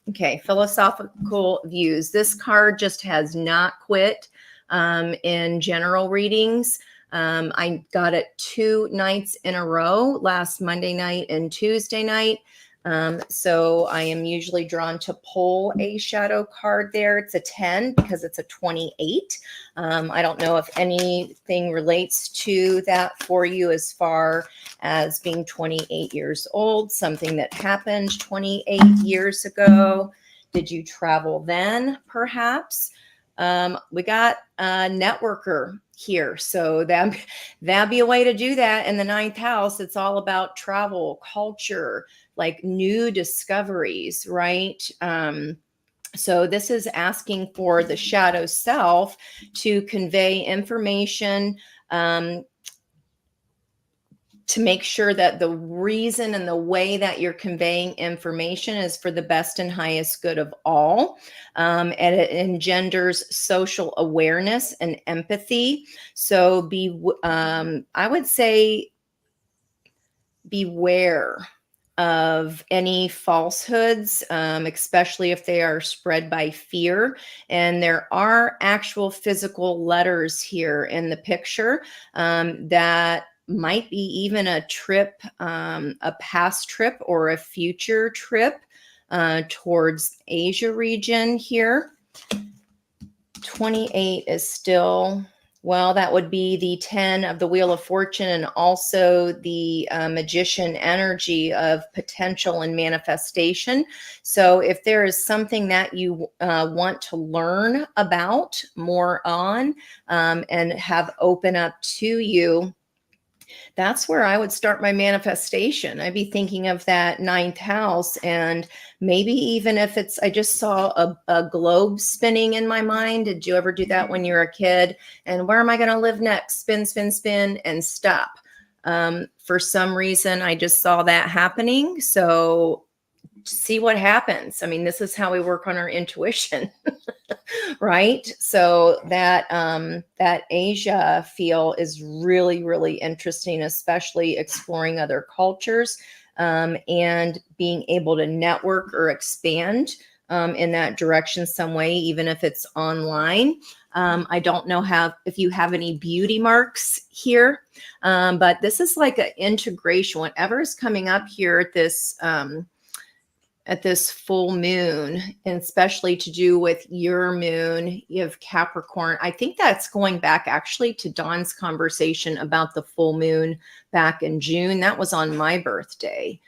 Okay. Philosophical views. This card just has not quit in general readings. I got it 2 nights in a row, last Monday night and Tuesday night. So I am usually drawn to pull a shadow card there. It's a 10 because it's a 28. I don't know if anything relates to that for you as far as being 28 years old, something that happened 28 years ago. Did you travel then, perhaps? We got a networker here. So that'd be a way to do that. In the ninth house, it's all about travel, culture, like new discoveries, right? So this is asking for the shadow self to convey information to make sure that the reason and the way that you're conveying information is for the best and highest good of all. And it engenders social awareness and empathy. So I would say, beware of any falsehoods, especially if they are spread by fear. And there are actual physical letters here in the picture that might be even a trip, a past trip or a future trip towards Asia region here. 28 is still, well, that would be the 10 of the Wheel of Fortune, and also the magician energy of potential and manifestation. So if there is something that you want to learn about more on and have open up to you, that's where I would start my manifestation. I'd be thinking of that 9th house, and maybe even if it's, I just saw a globe spinning in my mind. Did you ever do that when you were a kid? And where am I going to live next? Spin, spin, spin, and stop. For some reason, I just saw that happening. So see what happens. I mean, this is how we work on our intuition. Right. So that that Asia feel is really, really interesting, especially exploring other cultures and being able to network or expand in that direction some way, even if it's online. I don't know if you have any beauty marks here, but this is like an integration. Whatever is coming up here at this full moon, and especially to do with your moon, you have Capricorn. I think that's going back actually to Dawn's conversation about the full moon back in June. That was on my birthday,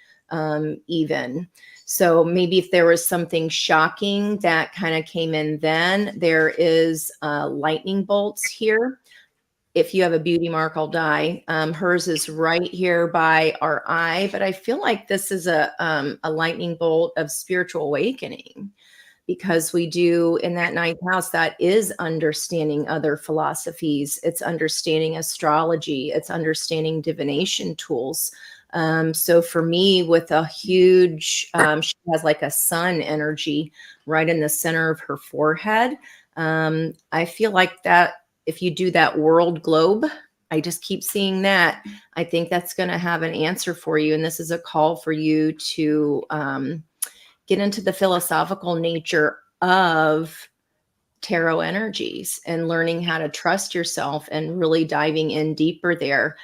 even. So maybe if there was something shocking that kind of came in then, there is lightning bolts here. If you have a beauty mark, I'll die. Hers is right here by our eye, but I feel like this is a lightning bolt of spiritual awakening, because we do in that 9th house, that is understanding other philosophies. It's understanding astrology. It's understanding divination tools. So for me, with a huge, she has like a sun energy right in the center of her forehead. I feel like that if you do that world globe, I just keep seeing that. I think that's going to have an answer for you. And this is a call for you to get into the philosophical nature of tarot energies and learning how to trust yourself and really diving in deeper there.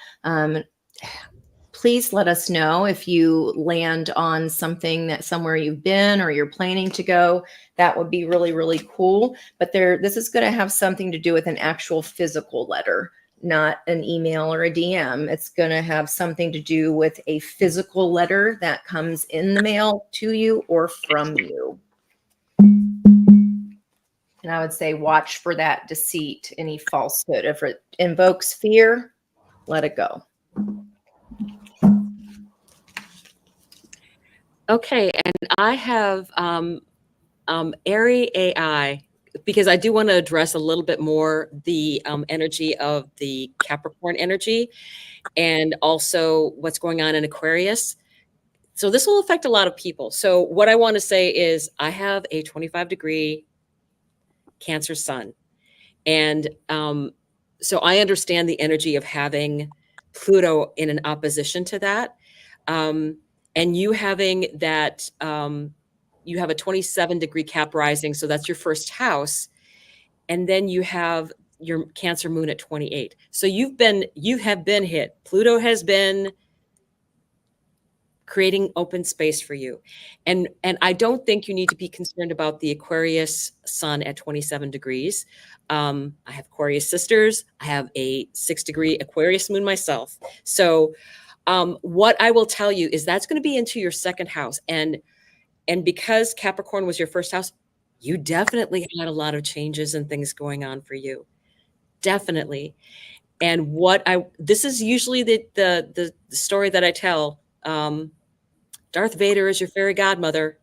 Please let us know if you land on something that somewhere you've been or you're planning to go. That would be really, really cool. But this is going to have something to do with an actual physical letter, not an email or a DM. It's going to have something to do with a physical letter that comes in the mail to you or from you. And I would say watch for that deceit, any falsehood. If it invokes fear, let it go. Okay, and I have Airy AI, because I do want to address a little bit more the energy of the Capricorn energy and also what's going on in Aquarius. So this will affect a lot of people. So what I want to say is I have a 25-degree Cancer sun. And so I understand the energy of having Pluto in an opposition to that. And you having that, you have a 27-degree Cap rising, so that's your first house. And then you have your Cancer moon at 28. So you have been hit. Pluto has been creating open space for you. And I don't think you need to be concerned about the Aquarius sun at 27 degrees. I have Aquarius sisters. I have a 6-degree Aquarius moon myself. So what I will tell you is that's going to be into your second house. And because Capricorn was your first house, you definitely had a lot of changes and things going on for you. Definitely. And this is usually the story that I tell. Darth Vader is your fairy godmother,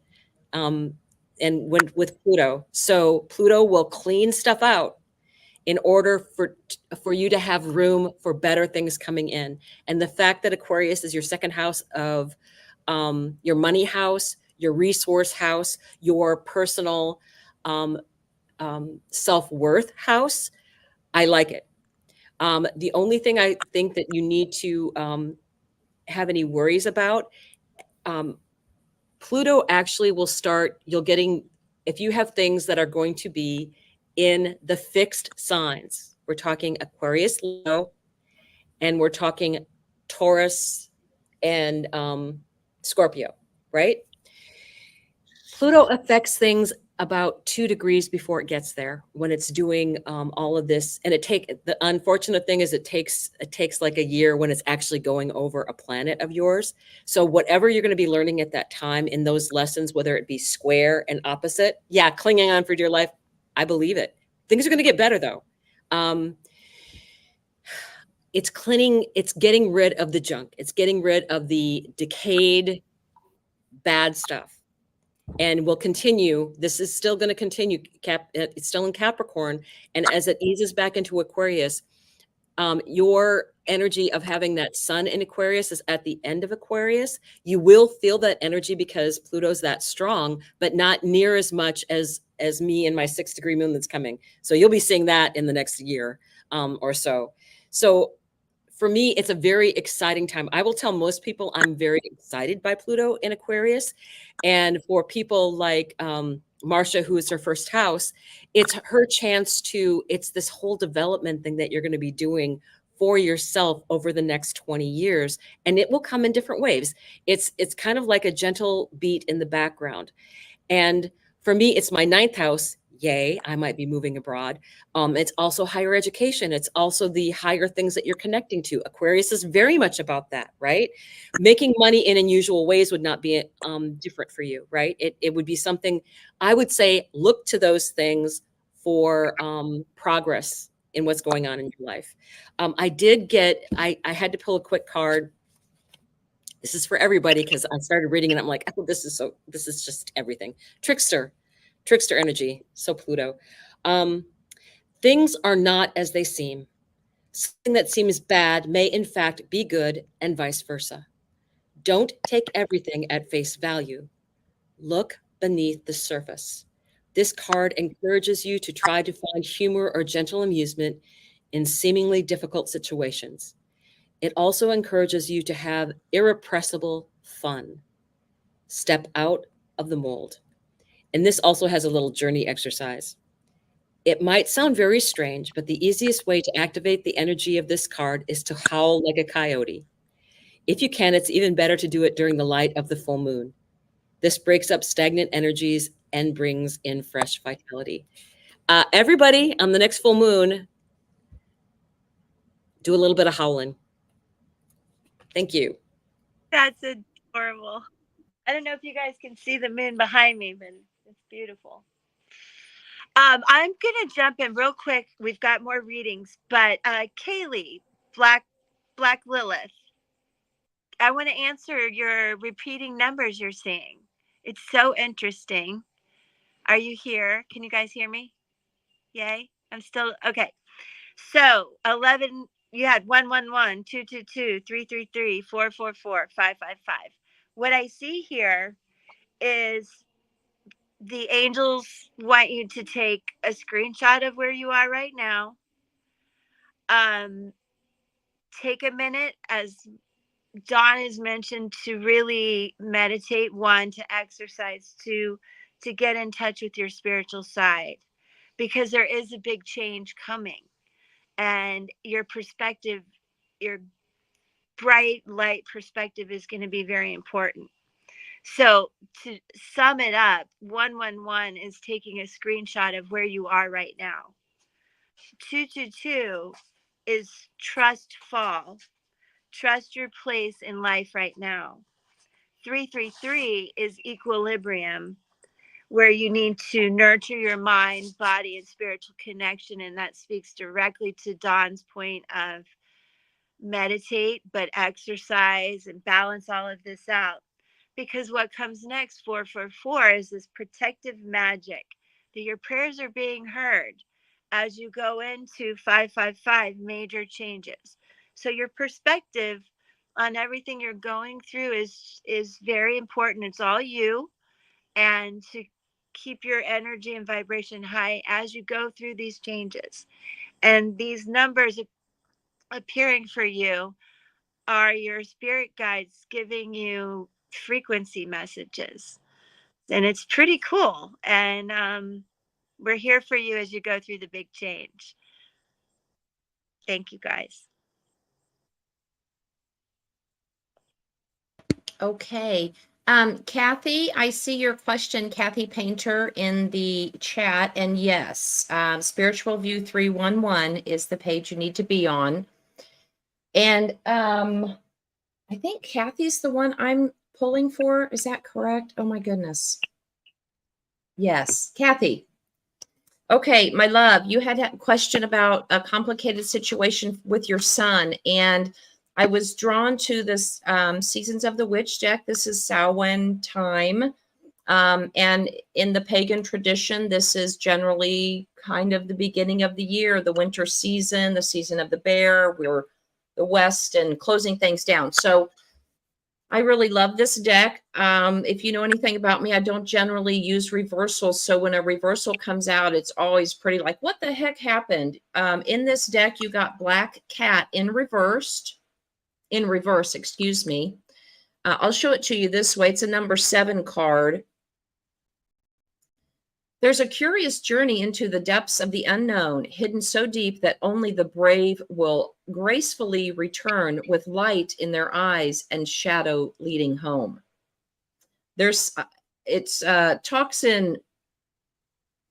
and with Pluto. So Pluto will clean stuff out in order for you to have room for better things coming in. And the fact that Aquarius is your second house of your money house, your resource house, your personal self-worth house, I like it. The only thing I think that you need to have any worries about, Pluto actually will start, if you have things that are going to be in the fixed signs, we're talking Aquarius, Leo, and we're talking Taurus and Scorpio, right? Pluto affects things about 2 degrees before it gets there when it's doing all of this. And the unfortunate thing is it takes like a year when it's actually going over a planet of yours. So whatever you're going to be learning at that time in those lessons, whether it be square and opposite, yeah, clinging on for dear life, I believe it. Things are going to get better though. It's getting rid of the junk. It's getting rid of the decayed, bad stuff. And will continue. This is still going to continue. It's still in Capricorn. And as it eases back into Aquarius, your energy of having that sun in Aquarius is at the end of Aquarius. You will feel that energy because Pluto's that strong, but not near as much as me and my 6-degree moon that's coming. So you'll be seeing that in the next year or so. So for me, it's a very exciting time. I will tell most people I'm very excited by Pluto in Aquarius. And for people like Marcia, who is her first house, it's her chance it's this whole development thing that you're going to be doing for yourself over the next 20 years. And it will come in different waves. It's kind of like a gentle beat in the background. And for me, it's my 9th house. Yay, I might be moving abroad. It's also higher education. It's also the higher things that you're connecting to. Aquarius is very much about that, right? Making money in unusual ways would not be different for you, right? It would be something, I would say, look to those things for progress in what's going on in your life. I had to pull a quick card. This is for everybody because I started reading and I'm like, oh, this is just everything. Trickster energy. So Pluto. Things are not as they seem. Something that seems bad may in fact be good and vice versa. Don't take everything at face value. Look beneath the surface. This card encourages you to try to find humor or gentle amusement in seemingly difficult situations. It also encourages you to have irrepressible fun. Step out of the mold. And this also has a little journey exercise. It might sound very strange, but the easiest way to activate the energy of this card is to howl like a coyote. If you can, it's even better to do it during the light of the full moon. This breaks up stagnant energies and brings in fresh vitality. Everybody, on the next full moon, do a little bit of howling. Thank you. That's adorable. I don't know if you guys can see the moon behind me, but it's beautiful. I'm gonna jump in real quick. We've got more readings, but Kaylee, Black Lilith, I want to answer your repeating numbers you're seeing. It's so interesting. Are you here? Can you guys hear me? Yay! I'm still okay. So 11. You had 111, 222, 333, 444, 555. What I see here is the angels want you to take a screenshot of where you are right now. Take a minute, as Dawn has mentioned, to really meditate. 1, to exercise. 2, to get in touch with your spiritual side, because there is a big change coming, and your perspective, your bright light perspective, is going to be very important. So to sum it up, 111 is taking a screenshot of where you are right now. 222 is trust fall. Trust your place in life right now. 333 is equilibrium, where you need to nurture your mind, body, and spiritual connection. And that speaks directly to Dawn's point of meditate, but exercise and balance all of this out. Because what comes next, 444, is this protective magic that your prayers are being heard. as you go into 555, major changes. So your perspective on everything you're going through is very important. It's all you, and to keep your energy and vibration high as you go through these changes. And these numbers appearing for you are your spirit guides giving you frequency messages. And it's pretty cool. And we're here for you as you go through the big change. Thank you, guys. Okay. Kathy, I see your question, Kathy Painter, in the chat. And yes, Spiritual View 311 is the page you need to be on. And I think Kathy's the one I'm pulling for. Is that correct? Oh my goodness. Yes, Kathy. Okay, my love, you had a question about a complicated situation with your son, and I was drawn to this Seasons of the Witch deck. This is Samhain time, and in the pagan tradition, this is generally kind of the beginning of the year, the winter season, the season of the bear. We're the West and closing things down. So I really love this deck. If you know anything about me, I don't generally use reversals. So when a reversal comes out, it's always pretty like, what the heck happened? In this deck, you got Black Cat in reverse, excuse me. I'll show it to you this way. It's a number 7 card. There's a curious journey into the depths of the unknown, hidden so deep that only the brave will gracefully return with light in their eyes and shadow leading home. It talks in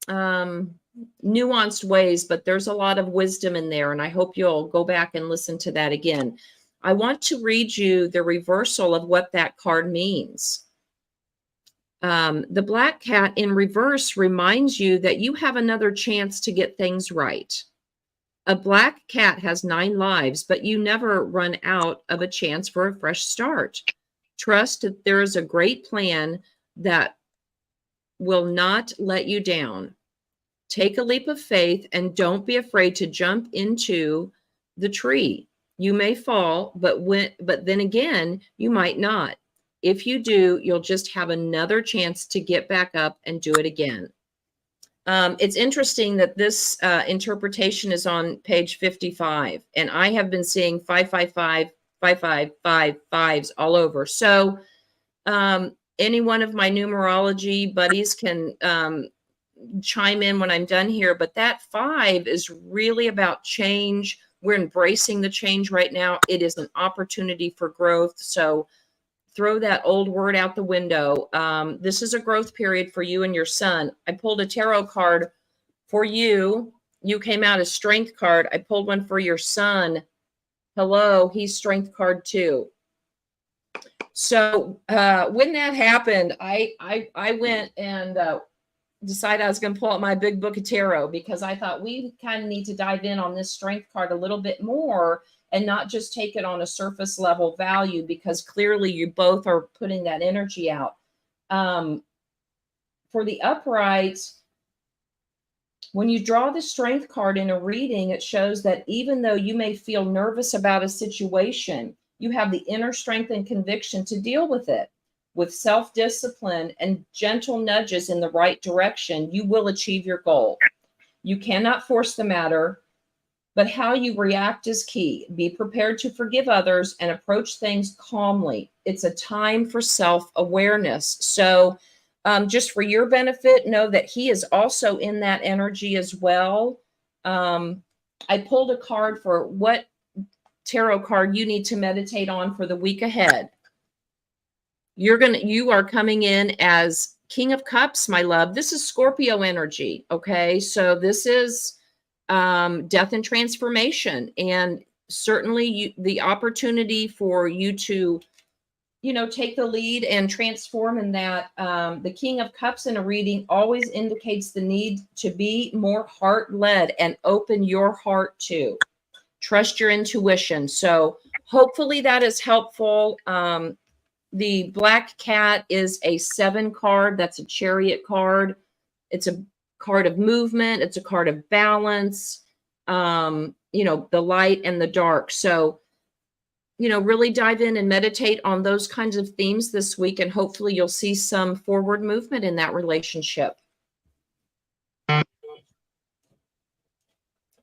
nuanced ways, but there's a lot of wisdom in there, and I hope you'll go back and listen to that again. I want to read you the reversal of what that card means. The Black Cat in reverse reminds you that you have another chance to get things right. A black cat has 9 lives, but you never run out of a chance for a fresh start. Trust that there is a great plan that will not let you down. Take a leap of faith and don't be afraid to jump into the tree. You may fall, but then again, you might not. If you do, you'll just have another chance to get back up and do it again. It's interesting that this interpretation is on page 55, and I have been seeing 555, 5555s all over. So any one of my numerology buddies can chime in when I'm done here, but that 5 is really about change. We're embracing the change right now. It is an opportunity for growth. So throw that old word out the window. This is a growth period for you and your son. I pulled a tarot card for you. You came out as strength card. I pulled one for your son. Hello, he's strength card too. So when that happened, I went and decided I was going to pull out my big book of tarot, because I thought we kind of need to dive in on this strength card a little bit more and not just take it on a surface level value, because clearly you both are putting that energy out. For the upright, when you draw the strength card in a reading, it shows that even though you may feel nervous about a situation, you have the inner strength and conviction to deal with it. With self-discipline and gentle nudges in the right direction, you will achieve your goal. You cannot force the matter, but how you react is key. Be prepared to forgive others and approach things calmly. It's a time for self-awareness. So just for your benefit, know that he is also in that energy as well. I pulled a card for what tarot card you need to meditate on for the week ahead. You are coming in as King of Cups, my love. This is Scorpio energy. Okay. So this is death and transformation, and certainly the opportunity for you to, take the lead and transform in that. The King of Cups in a reading always indicates the need to be more heart-led and open your heart to. Trust your intuition. So hopefully that is helpful. The Black Cat is a 7 card. That's a Chariot card. It's a card of movement. It's a card of balance, you know, the light and the dark. So, you know, really dive in and meditate on those kinds of themes this week, and hopefully you'll see some forward movement in that relationship.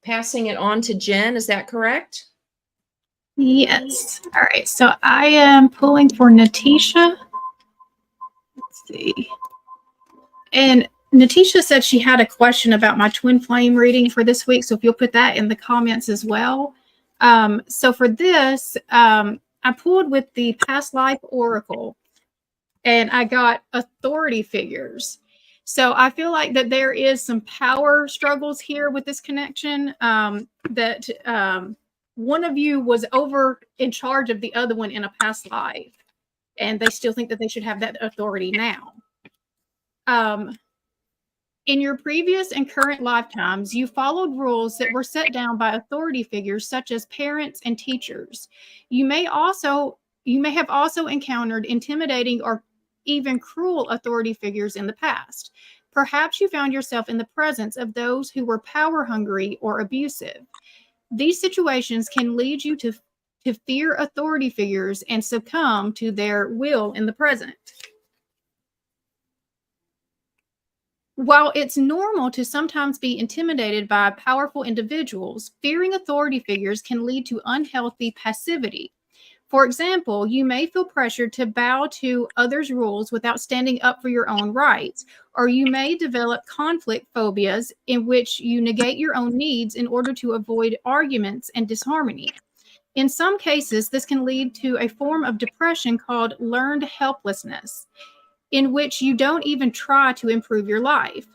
Passing it on to Jen, is that correct? Yes. All right. So I am pulling for Natisha. Let's see. And Natisha said she had a question about my twin flame reading for this week. So if you'll put that in the comments as well. So for this, I pulled with the past life oracle, and I got authority figures. So I feel like that there is some power struggles here with this connection, that one of you was over in charge of the other one in a past life, and they still think that they should have that authority now. In your previous and current lifetimes, you followed rules that were set down by authority figures such as parents and teachers. You may have also encountered intimidating or even cruel authority figures in the past. Perhaps you found yourself in the presence of those who were power hungry or abusive. These situations can lead you to fear authority figures and succumb to their will in the present. While it's normal to sometimes be intimidated by powerful individuals, fearing authority figures can lead to unhealthy passivity. For example, you may feel pressured to bow to others' rules without standing up for your own rights, or you may develop conflict phobias in which you negate your own needs in order to avoid arguments and disharmony. In some cases, this can lead to a form of depression called learned helplessness, in which you don't even try to improve your life.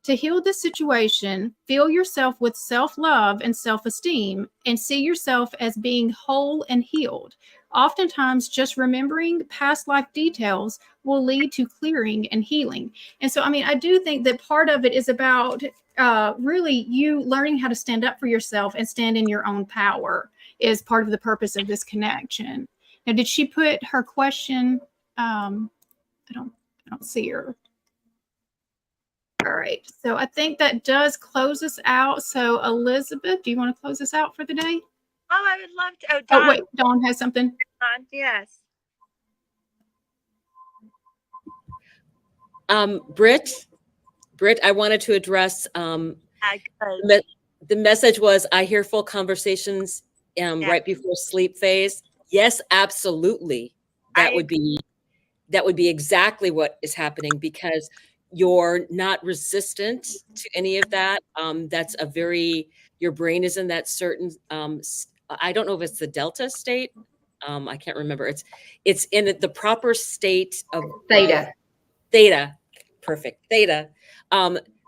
To heal this situation, fill yourself with self-love and self-esteem, and see yourself as being whole and healed. Oftentimes, just remembering past life details will lead to clearing and healing. And so, I mean, I do think that part of it is about really you learning how to stand up for yourself and stand in your own power is part of the purpose of this connection. Now, did she put her question? I don't see her. All right. So I think that does close us out. So Elizabeth, do you want to close us out for the day? Oh, I would love to. Oh, Oh, Dawn. wait, Dawn has something. Dawn, yes. Britt, I wanted to address Good. the message was I hear full conversations right before sleep phase. Yes, absolutely. That would be exactly what is happening, because you're not resistant to any of that. That's a very, your brain is in that certain, I don't know if it's the delta state. I can't remember. It's in the proper state of Theta. Theta. Perfect. Theta.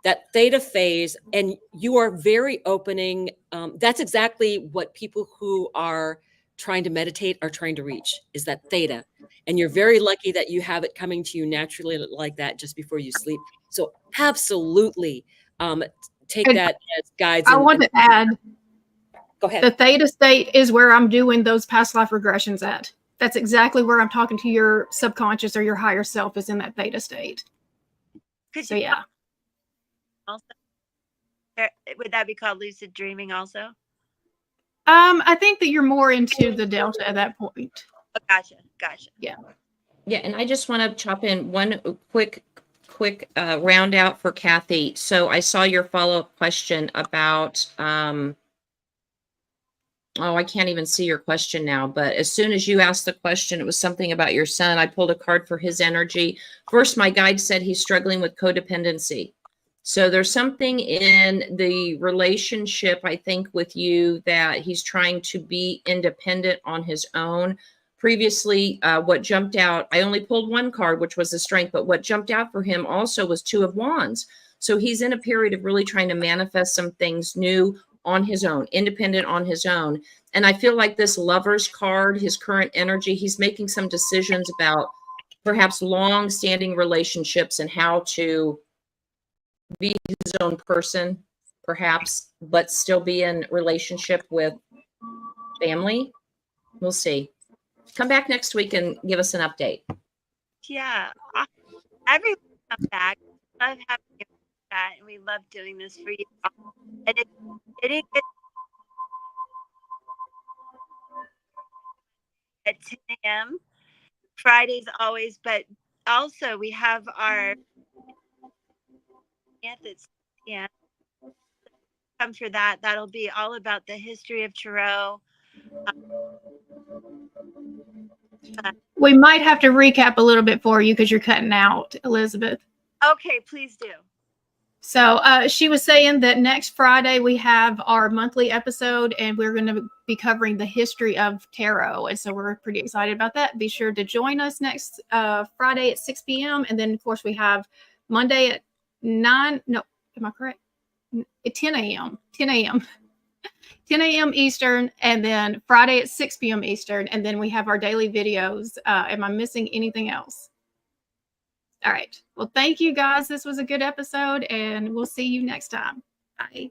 That theta phase, and you are very opening. That's exactly what people who are trying to meditate are trying to reach, is that theta. And you're very lucky that you have it coming to you naturally like that just before you sleep. So absolutely take And that as guides. I want to add, go ahead. the theta state is where I'm doing those past life regressions at. That's exactly where I'm talking to your subconscious or your higher self, is in that theta state. So yeah. Also, would that be called lucid dreaming also? I think that you're more into the delta at that point. Oh, gotcha. Yeah. Yeah, and I just want to chop in one quick round out for Kathy. So I saw your follow-up question about oh, I can't even see your question now, but as soon as you asked the question, it was something about your son. I pulled a card for his energy. First, my guide said he's struggling with codependency. So there's something in the relationship, I think, with you, that he's trying to be independent on his own. Previously, what jumped out, I only pulled one card, which was the strength, but what jumped out for him also was Two of Wands. So he's in a period of really trying to manifest some things new on his own, independent on his own. And I feel like this Lover's card, his current energy, he's making some decisions about perhaps long-standing relationships and how to be his own person, perhaps, but still be in relationship with family. We'll see. Come back next week and give us an update. Yeah. Everyone come back. Love having you that, and we love doing this for you. And it gets at 10 a.m. Fridays always, but also we have our that's yeah. Come for that. That'll be all about the history of tarot. We might have to recap a little bit for you because you're cutting out, Elizabeth. Okay, please do. So she was saying that next Friday we have our monthly episode, and we're going to be covering the history of tarot. And so we're pretty excited about that. Be sure to join us next Friday at 6 p.m. And then, of course, we have Monday at 9. No, am I correct? At 10 a.m. 10 a.m. 10 a.m. Eastern, and then Friday at 6 p.m. Eastern. And then we have our daily videos. Am I missing anything else? All right. Well, thank you guys. This was a good episode, and we'll see you next time. Bye.